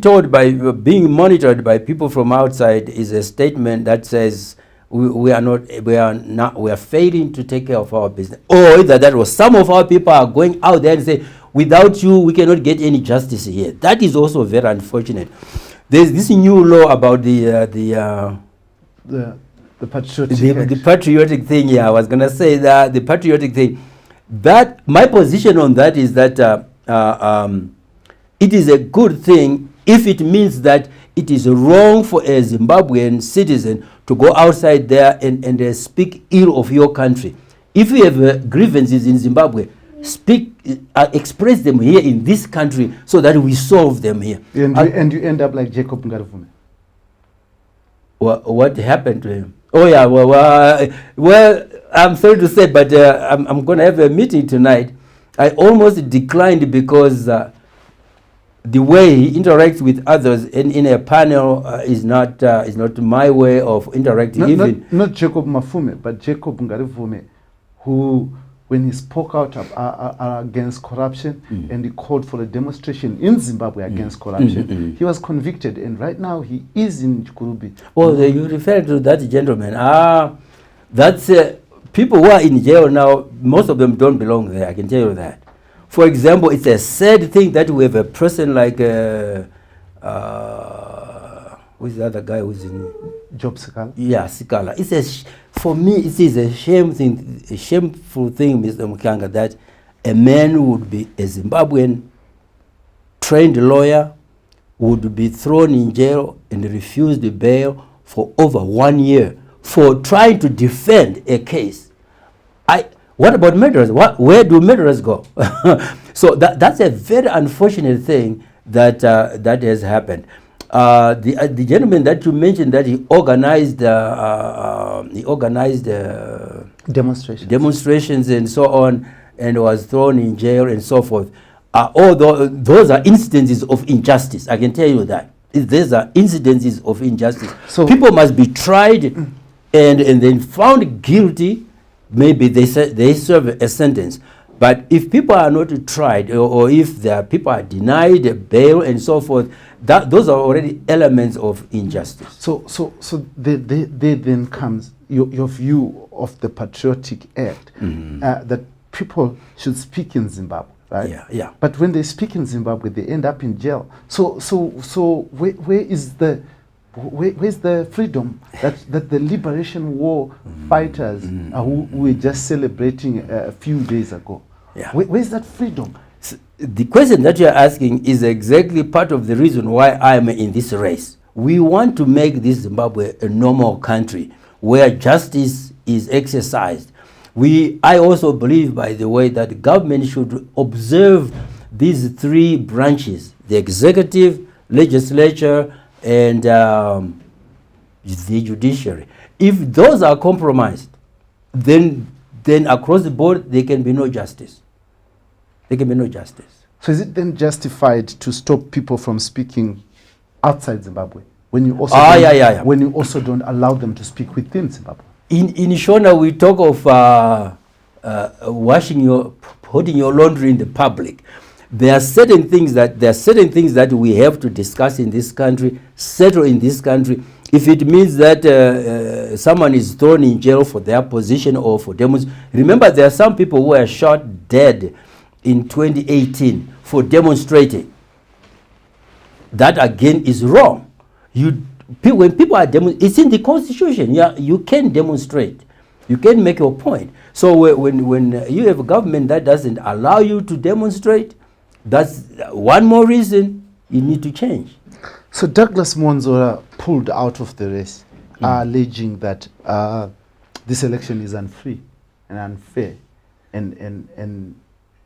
monitored by people from outside is a statement that says we are failing to take care of our business. Or either that, or some of our people are going out there and say, without you, we cannot get any justice here. That is also very unfortunate. There's this new law about the patriotic thing. Yeah, I was gonna say that the patriotic thing. That my position on that is that it is a good thing if it means that it is wrong for a Zimbabwean citizen to go outside there and speak ill of your country. If you have grievances in Zimbabwe, express them here in this country so that we solve them here. And you end up like Jacob Ngaruvume. What happened to him? Oh yeah, well, I'm sorry to say, but I'm going to have a meeting tonight. I almost declined because the way he interacts with others in a panel is not my way of interacting. Not Jacob Mafume, but Jacob Ngaruvume, who, when he spoke out against corruption and he called for a demonstration in Zimbabwe against corruption, he was convicted, and right now he is in Chikurubi. Oh, you refer to that gentleman. That's people who are in jail now, most of them don't belong there, I can tell you that. For example, it's a sad thing that we have a person like, who's the other guy who's in... Job Sikala? Yeah, Sikala. For me, it is a shameful thing, Mr. Mukanga, that a man would be a Zimbabwean trained lawyer, would be thrown in jail and refused bail for over 1 year for trying to defend a case. What about murderers? Where do murderers go? So that's a very unfortunate thing that that has happened. The gentleman that you mentioned, that he organized demonstrations and so on, and was thrown in jail and so forth. Although those are instances of injustice, I can tell you that. These are incidences of injustice. So people must be tried and then found guilty. Maybe they serve a sentence. But if people are not tried, or if people are denied bail and so forth, those are already elements of injustice. So there then comes your view of the Patriotic Act, that people should speak in Zimbabwe, right? Yeah. But when they speak in Zimbabwe, they end up in jail. So where's the freedom that the Liberation War fighters who were just celebrating a few days ago? Yeah. Where's that freedom? The question that you're asking is exactly part of the reason why I'm in this race. We want to make this Zimbabwe a normal country where justice is exercised. I also believe, by the way, that the government should observe these three branches: the executive, legislature, and the judiciary. If those are compromised, then across the board there can be no justice. There can be no justice. So is it then justified to stop people from speaking outside Zimbabwe when you also when you also don't allow them to speak within Zimbabwe? In Shona, we talk of putting your laundry in the public. There are certain things that we have to discuss in this country, settle in this country. If it means that someone is thrown in jail for their position or for demonstration. Remember, there are some people who were shot dead in 2018 for demonstrating. That again is wrong. When people are demonstrating, it's in the Constitution. Yeah, you can demonstrate. You can make your point. So when you have a government that doesn't allow you to demonstrate, that's one more reason you need to change. So Douglas Mzorewa pulled out of the race, alleging that this election is unfree and unfair and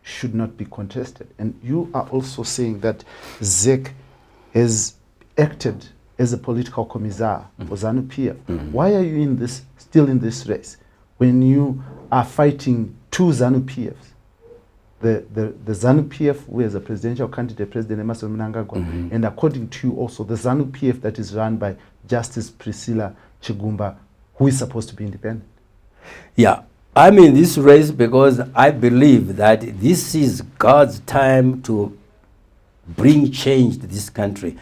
should not be contested. And you are also saying that ZEC has acted as a political commissar for ZANU-PF. Why are you still in this race when you are fighting two ZANU-PFs? The ZANU-PF, who is a presidential candidate, President Emmerson Mnangagwa, and according to you also, the ZANU-PF that is run by Justice Priscilla Chigumba, who is supposed to be independent. Yeah, I'm in this race because I believe that this is God's time to bring change to this country.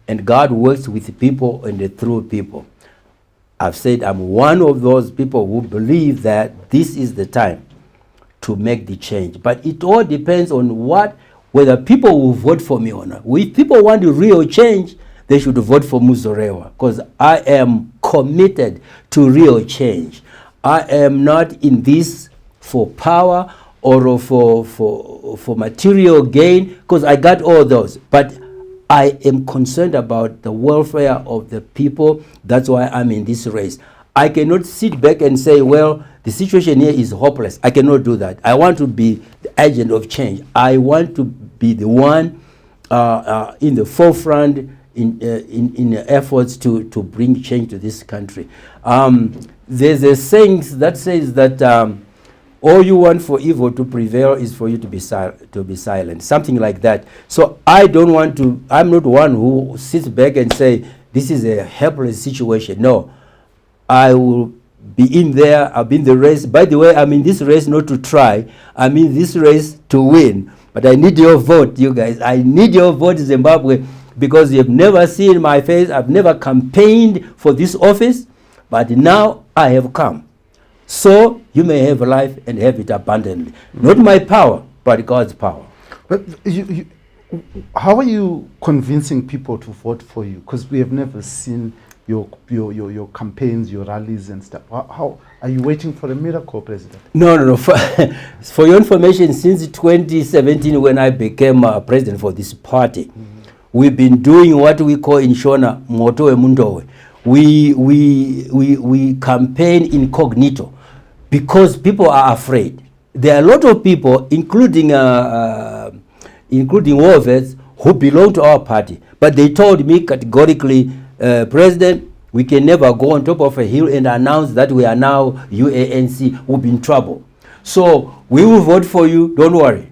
And God works with people and through people. I've said I'm one of those people who believe that this is the time to make the change. But it all depends on whether people will vote for me or not. If people want the real change, they should vote for Mzorewa, because I am committed to real change. I am not in this for power or for material gain, because I got all those. But I am concerned about the welfare of the people. That's why I'm in this race. I cannot sit back and say, well, the situation here is hopeless. I cannot do that. I want to be the agent of change. I want to be the one in the forefront in efforts to bring change to this country. There's a saying that says that all you want for evil to prevail is for you to be silent, something like that. So I'm not one who sits back and say, this is a helpless situation. No, I will be in there. I'll be in the race. By the way, I'm in this race not to try. I'm in this race to win. But I need your vote, you guys. I need your vote, Zimbabwe, because you've never seen my face. I've never campaigned for this office, but now I have come. So you may have life and have it abundantly. Not my power, but God's power. But how are you convincing people to vote for you? Because we have never seen your campaigns, your rallies and stuff. How are you waiting for a miracle, President? No. For your information, since 2017, when I became president for this party, we've been doing what we call in Shona moto emundowe. We campaign incognito because people are afraid. There are a lot of people, including war vets, who belong to our party, but they told me categorically, President, we can never go on top of a hill and announce that we are now UANC. We'll be in trouble. So we will vote for you. Don't worry.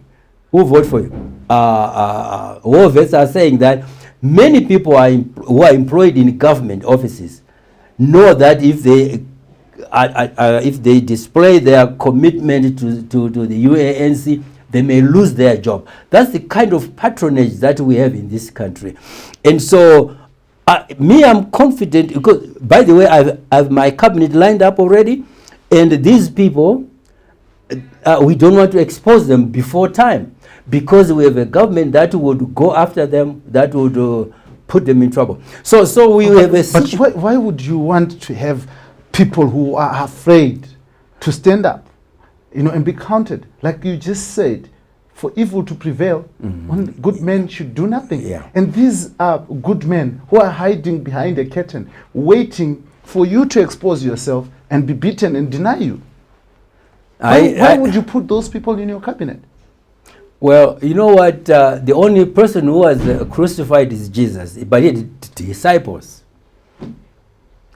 We'll vote for you. War vets are saying that many people who are employed in government offices know that if they display their commitment to the UANC, they may lose their job. That's the kind of patronage that we have in this country. And so, I'm confident, because, by the way, I have my cabinet lined up already, and these people, we don't want to expose them before time, because we have a government that would go after them, that would put them in trouble. So we have a... But why would you want to have people who are afraid to stand up, and be counted? Like you just said, for evil to prevail, only good men should do nothing. Yeah. And these are good men who are hiding behind a curtain, waiting for you to expose yourself and be beaten and deny you. Why would you put those people in your cabinet? Well, you know what? The only person who was crucified is Jesus, but he had disciples.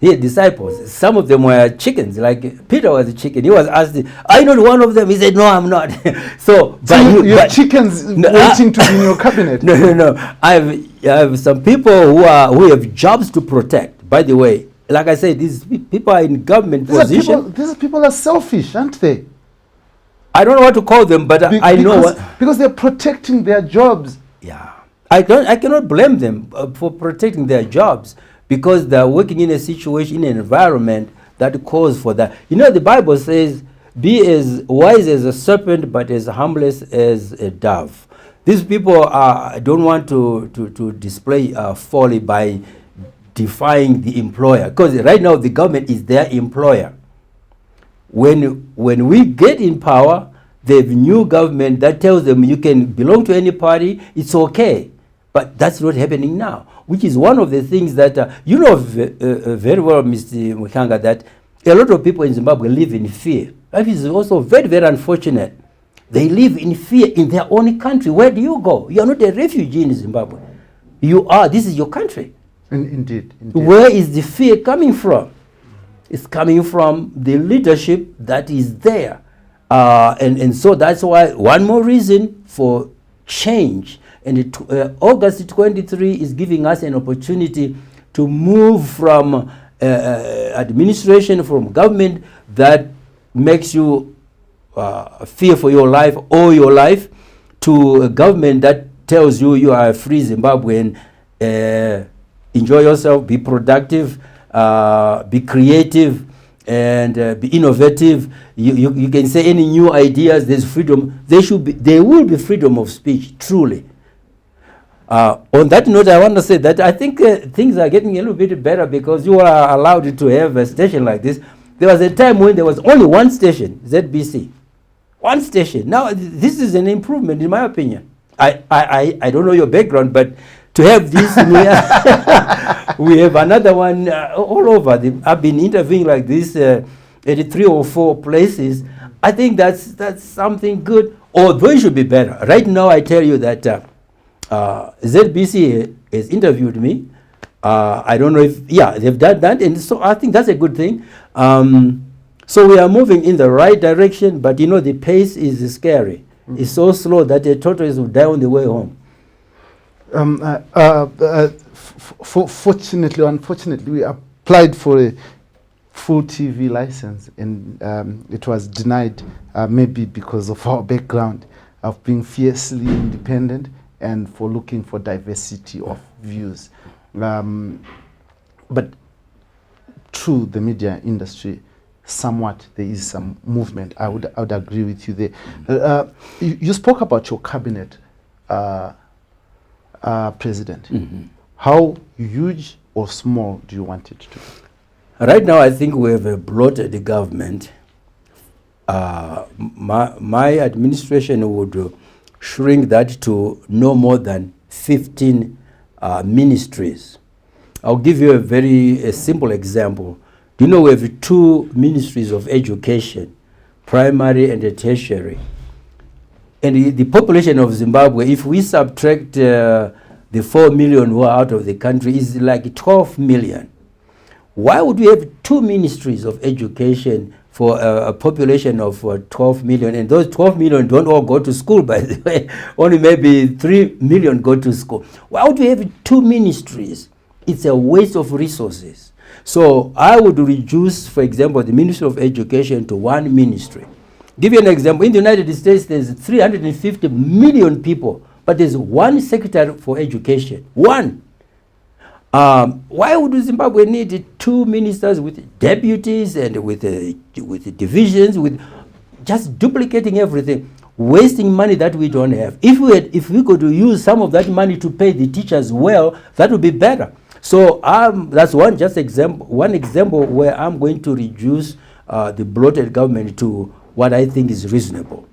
He had disciples. Some of them were chickens, like Peter was a chicken. He was asked, "Are you not one of them?" He said, "No, I'm not." So you're chickens waiting to be in your cabinet. No. I have some people who have jobs to protect. By the way, like I said, these people are in government position. These people are selfish, aren't they? I don't know what to call them, but I know what, because they're protecting their jobs. Yeah, I cannot blame them for protecting their jobs, because they're working in a situation, in an environment that calls for that. The Bible says, "Be as wise as a serpent, but as harmless as a dove." These people don't want to display folly by defying the employer, because right now the government is their employer. When we get in power, they have new government that tells them you can belong to any party, it's okay. But that's not happening now, which is one of the things that, very well, Mr. Mukanga, that a lot of people in Zimbabwe live in fear. That is also very, very unfortunate. They live in fear in their own country. Where do you go? You are not a refugee in Zimbabwe. You are, this is your country. Indeed. Where is the fear coming from? It's coming from the leadership that is there. And so that's why one more reason for change. And August 23 is giving us an opportunity to move from administration, from government that makes you fear for your life all your life, to a government that tells you you are a free Zimbabwean, enjoy yourself, be productive, be creative, and be innovative. You can say any new ideas. There's freedom. There will be freedom of speech, truly. On that note, I want to say that I think things are getting a little bit better, because you are allowed to have a station like this. There was a time when there was only one station, ZBC. One station. Now, this is an improvement, in my opinion. I don't know your background, but to have this, we have another one all over. I've been interviewing like this at 3 or 4 places. I think that's something good, although it should be better. Right now, I tell you that ZBC has interviewed me. I don't know if, they've done that, and so I think that's a good thing. So we are moving in the right direction, but the pace is scary. It's so slow that a tortoise will die on the way home. Fortunately, unfortunately, we applied for a full TV license, and it was denied, maybe because of our background of being fiercely independent and for looking for diversity of views. But through the media industry, somewhat there is some movement. I would agree with you there. You spoke about your cabinet, President. How huge or small do you want it to be? Right now, I think we have a bloated government. My administration would shrink that to no more than 15 ministries. I'll give you a simple example. Do you know we have 2 ministries of education, primary and tertiary? And the population of Zimbabwe, if we subtract the 4 million who are out of the country, is like 12 million. Why would we have 2 ministries of education for a population of 12 million? And those 12 million don't all go to school, by the way. Only maybe 3 million go to school. Why would we have 2 ministries? It's a waste of resources. So I would reduce, for example, the Ministry of Education to 1 ministry. Give you an example. In the United States, there's 350 million people, but there's 1 secretary for education. 1. Why would Zimbabwe need 2 ministers with deputies and with divisions, with just duplicating everything, wasting money that we don't have? If we could use some of that money to pay the teachers well, that would be better. So that's one example where I'm going to reduce the bloated government to what I think is reasonable.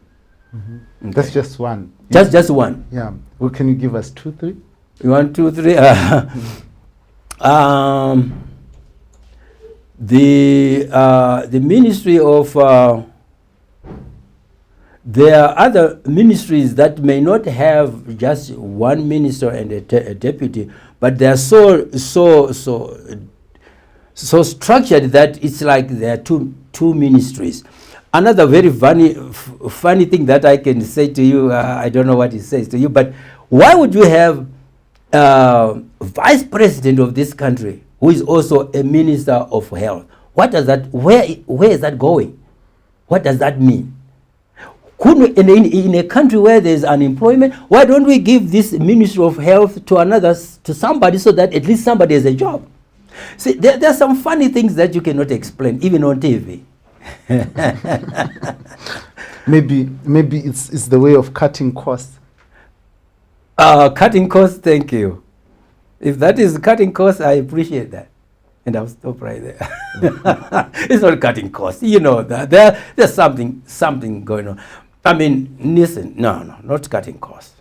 Okay. That's just one. Just one. Yeah. Well, can you give us 2, 3? You want 2, 3? The Ministry of there are other ministries that may not have just 1 minister and a deputy, but they are so structured that it's like there are two ministries. Another very funny thing that I can say to you, I don't know what it says to you, but why would you have vice president of this country who is also a minister of health? What does that, where is that going? What does that mean? In a country where there's unemployment, why don't we give this Ministry of Health to somebody, so that at least somebody has a job? See, there are some funny things that you cannot explain, even on TV. maybe it's the way of cutting costs. Cutting costs, thank you. If that is cutting costs, I appreciate that. And I'll stop right there. It's not cutting costs. You know that there's something going on. I mean, listen, no, not cutting costs.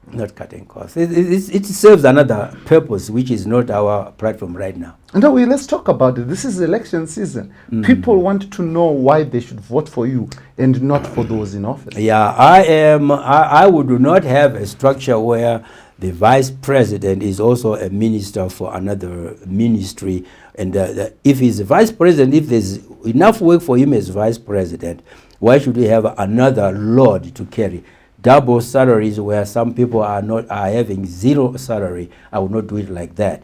Not cutting costs. It serves another purpose, which is not our platform right now. No, let's talk about it. This is election season. People want to know why they should vote for you and not for those in office. Yeah, I would not have a structure where the vice president is also a minister for another ministry. And if he's a vice president, if there's enough work for him as vice president, why should we have another load to carry? Double salaries where some people are having 0 salary. I would not do it like that.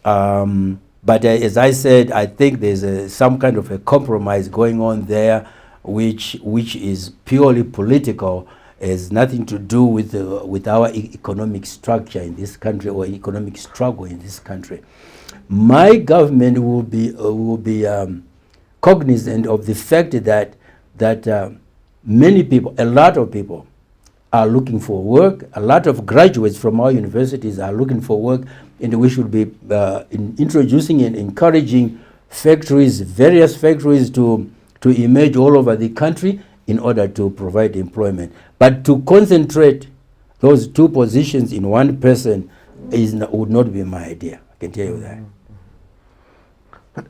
But as I said, I think there's some kind of a compromise going on there, which is purely political. Has nothing to do with our economic structure in this country or economic struggle in this country. My government will be cognizant of the fact that many people, a lot of people, are looking for work. A lot of graduates from our universities are looking for work, and we should be introducing and encouraging factories, various factories to emerge all over the country in order to provide employment. But to concentrate those 2 positions in 1 person would not be my idea. I can tell you that. But,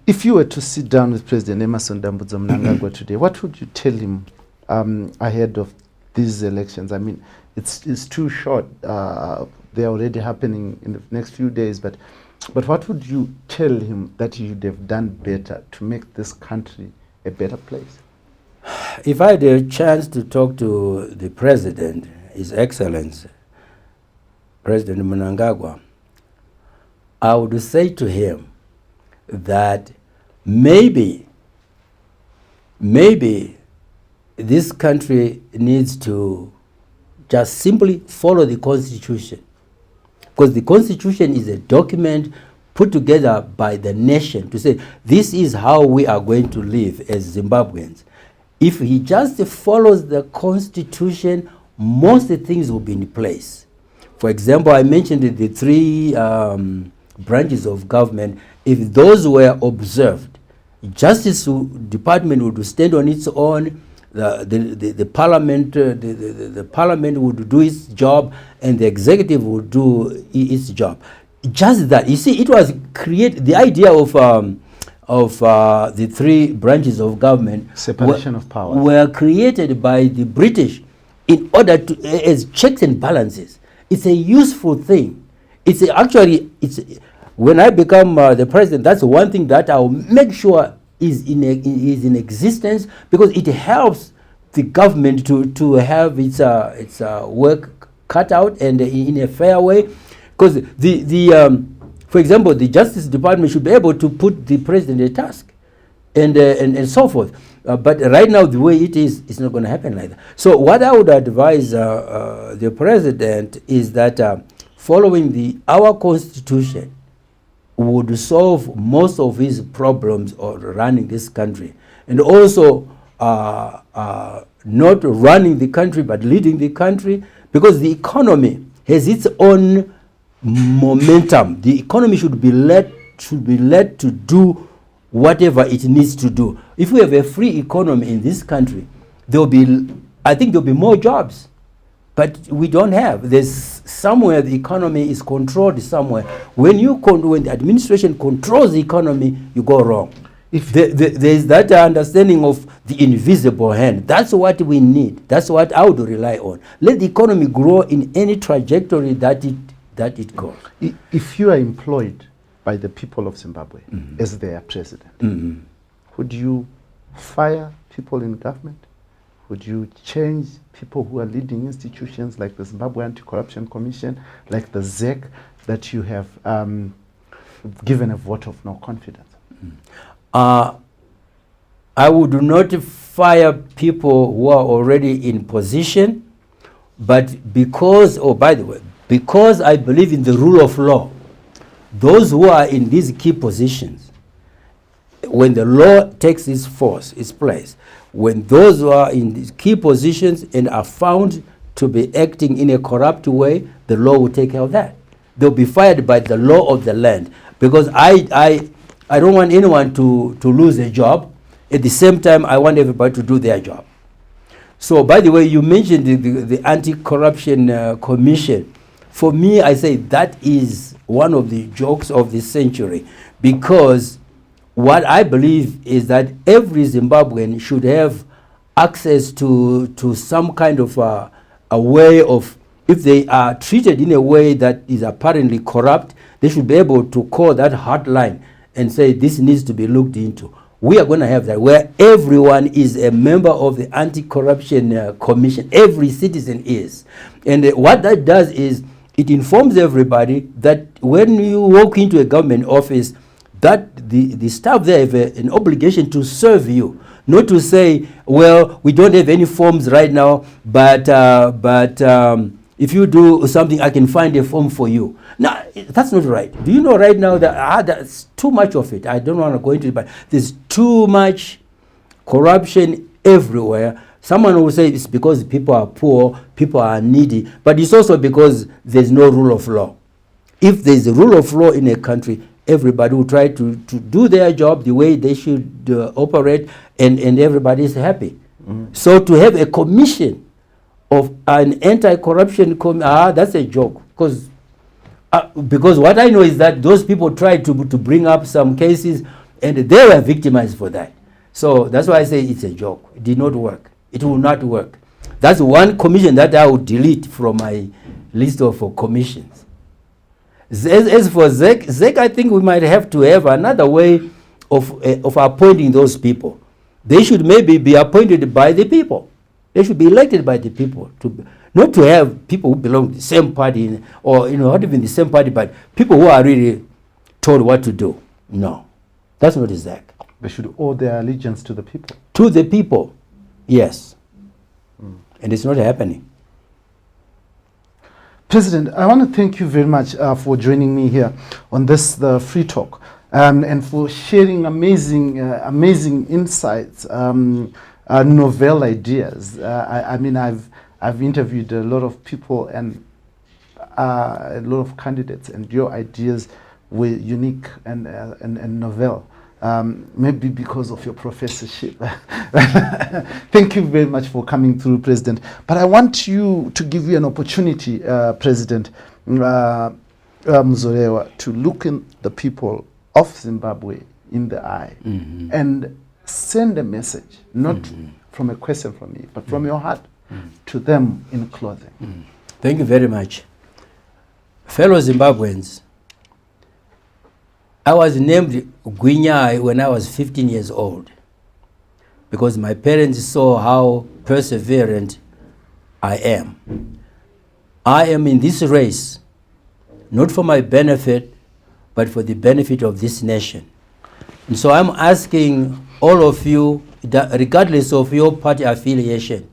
if you were to sit down with President Emmerson Dambudzo Mnangagwa today, what would you tell him ahead of these elections? I mean, it's too short. They're already happening in the next few days. But what would you tell him that he should have done better to make this country a better place? If I had a chance to talk to the President, His Excellency, President Mnangagwa, I would say to him that maybe this country needs to just simply follow the Constitution, because the Constitution is a document put together by the nation to say, this is how we are going to live as Zimbabweans. If he just follows the constitution, most things will be in place. For example, I mentioned the three branches of government. If those were observed, Justice Department would stand on its own, the parliament, the parliament would do its job, and the executive would do its job. Just that, you see, it was the idea of the three branches of government, separation of powers, were created by the British in order to as checks and balances. It's a useful thing. When I become the president, that's one thing that I'll make sure is in existence, because it helps the government to have its work cut out and in a fair way. Because for example, the Justice Department should be able to put the president a task, and so forth. But right now, the way it is, it's not going to happen like that. So what I would advise the president is that following our constitution would solve most of his problems of running this country, and also not running the country but leading the country, because the economy has its own momentum. The economy should be led to do whatever it needs to do. If we have a free economy in this country, I think there'll be more jobs. But we don't have. There's somewhere the economy is controlled somewhere. When the administration controls the economy, you go wrong. If there's that understanding of the invisible hand, that's what we need. That's what I would rely on. Let the economy grow in any trajectory that it goes. If you are employed by the people of Zimbabwe as their president, would you fire people in government? Would you change people who are leading institutions like the Zimbabwe Anti-Corruption Commission, like the ZEC, that you have given a vote of no confidence? I would not fire people who are already in position, but because I believe in the rule of law, those who are in these key positions, when the law takes its place, when those who are in these key positions and are found to be acting in a corrupt way, the law will take care of that. They'll be fired by the law of the land, because I don't want anyone to lose a job. At the same time, I want everybody to do their job. So, by the way, you mentioned the Anti-Corruption Commission. For me, I say that is one of the jokes of the century, because what I believe is that every Zimbabwean should have access to some kind of a way of, if they are treated in a way that is apparently corrupt, they should be able to call that hotline and say this needs to be looked into. We are going to have that, where everyone is a member of the Anti-Corruption Commission. Every citizen is. And what that does is it informs everybody that when you walk into a government office, that the staff there have an obligation to serve you, not to say, well, we don't have any forms right now, but if you do something, I can find a form for you. Now, that's not right. Do you know right now that that's too much of it? I don't want to go into it, but there's too much corruption everywhere. Someone will say it's because people are poor, people are needy, but it's also because there's no rule of law. If there's a rule of law in a country, everybody will try to do their job the way they should operate, and everybody is happy. So to have a commission of an anti-corruption that's a joke. Because what I know is that those people tried to bring up some cases, and they were victimized for that. So that's why I say it's a joke. It did not work. It will not work. That's one commission that I would delete from my list of commissions. As for ZEC, I think we might have to have another way of appointing those people. They should maybe be appointed by the people. They should be elected by the people, not to have people who belong to the same party, or not even the same party, but people who are really told what to do. No, that's not ZEC. They should owe their allegiance to the people. To the people, yes. And it's not happening. President, I want to thank you very much for joining me here on this, the Free Talk, and for sharing amazing insights, novel ideas. I mean, I've interviewed a lot of people and a lot of candidates, and your ideas were unique and novel. Maybe because of your professorship. Thank you very much for coming through, President. But I want to give you an opportunity, President Mzorewa, to look in the people of Zimbabwe in the eye and send a message, not from a question from me, but from your heart to them in closing. Thank you very much. Fellow Zimbabweans, I was named Gwinyai when I was 15 years old because my parents saw how perseverant I am. I am in this race, not for my benefit, but for the benefit of this nation. And so I'm asking all of you, regardless of your party affiliation,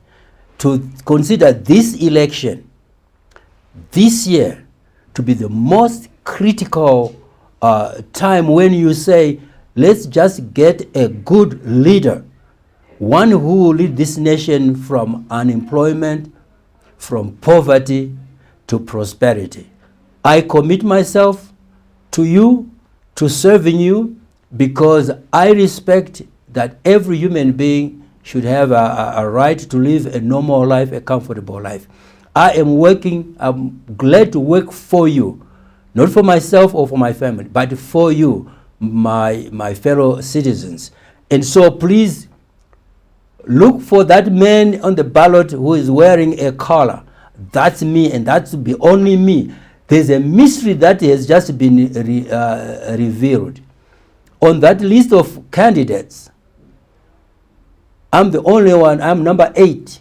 to consider this election, this year, to be the most critical time when you say, let's just get a good leader, one who will lead this nation from unemployment, from poverty to prosperity. I commit myself to you, to serving you, because I respect that every human being should have a right to live a normal life, a comfortable life. I am working, I'm glad to work for you, not for myself or for my family, but for you, my fellow citizens. And so please look for that man on the ballot who is wearing a collar. That's me, and that's be only me. There's a mystery that has just been revealed. On that list of candidates, I'm the only one, I'm number 8,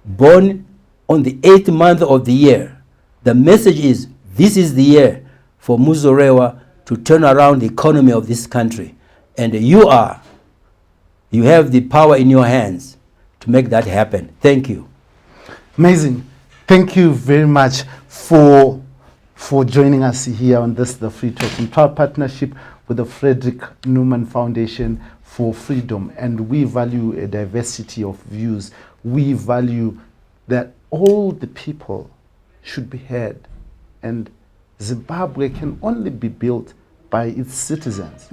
born on the 8th month of the year. The message is, this is the year for Mzorewa to turn around the economy of this country. And you have the power in your hands to make that happen. Thank you. Amazing. Thank you very much for joining us here on this, the Free Talk, in partnership with the Frederick Newman Foundation for Freedom. And we value a diversity of views. We value that all the people should be heard. And Zimbabwe can only be built by its citizens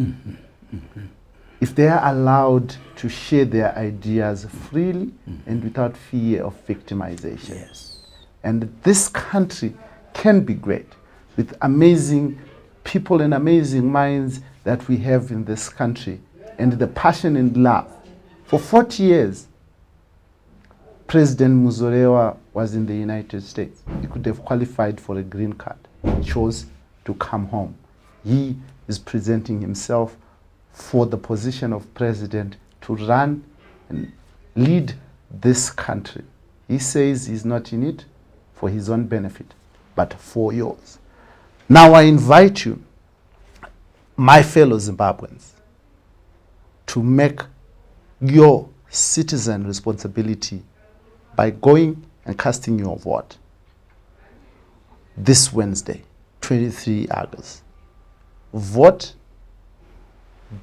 if they are allowed to share their ideas freely and without fear of victimization. Yes. And this country can be great with amazing people and amazing minds that we have in this country, and the passion and love. For 40 years, President Mzorewa was in the United States. He could have qualified for a green card. He chose to come home. He is presenting himself for the position of president to run and lead this country. He says he's not in it for his own benefit, but for yours. Now I invite you, my fellow Zimbabweans, to make your citizen responsibility by going and casting your vote this Wednesday, 23 August. Vote,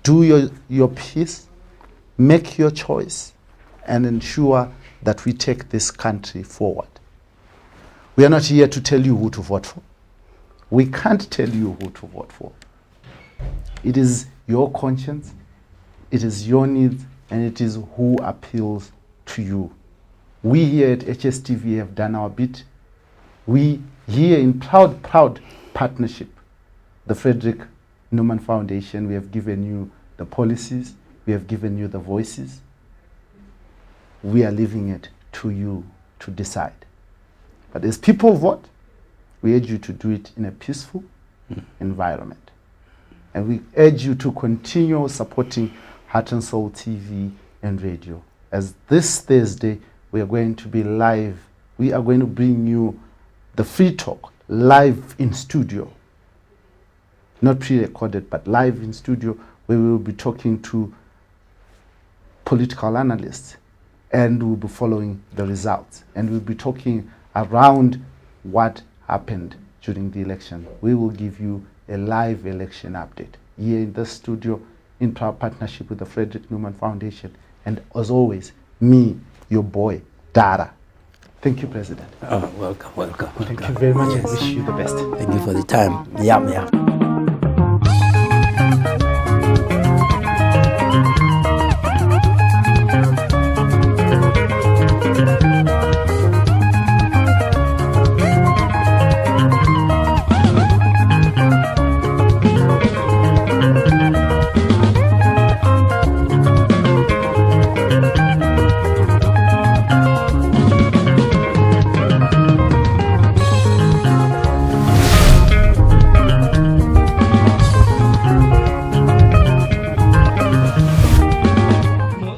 do your piece, make your choice, and ensure that we take this country forward. We are not here to tell you who to vote for. We can't tell you who to vote for. It is your conscience, it is your needs, and it is who appeals to you. We here at HSTV have done our bit. We here in proud partnership, the Frederick Newman Foundation, we have given you the policies, we have given you the voices. We are leaving it to you to decide. But as people vote, we urge you to do it in a peaceful environment. And we urge you to continue supporting Heart and Soul TV and radio. As this Thursday, we are going to be live. We are going to bring you the Free Talk live in studio. Not pre-recorded, but live in studio, where we will be talking to political analysts, and we'll be following the results. And we'll be talking around what happened during the election. We will give you a live election update here in the studio in partnership with the Frederick Newman Foundation. And as always, me, your boy, Dara. Thank you, President. Oh, welcome. Thank you very much. I wish you the best. Thank you for the time. Yeah.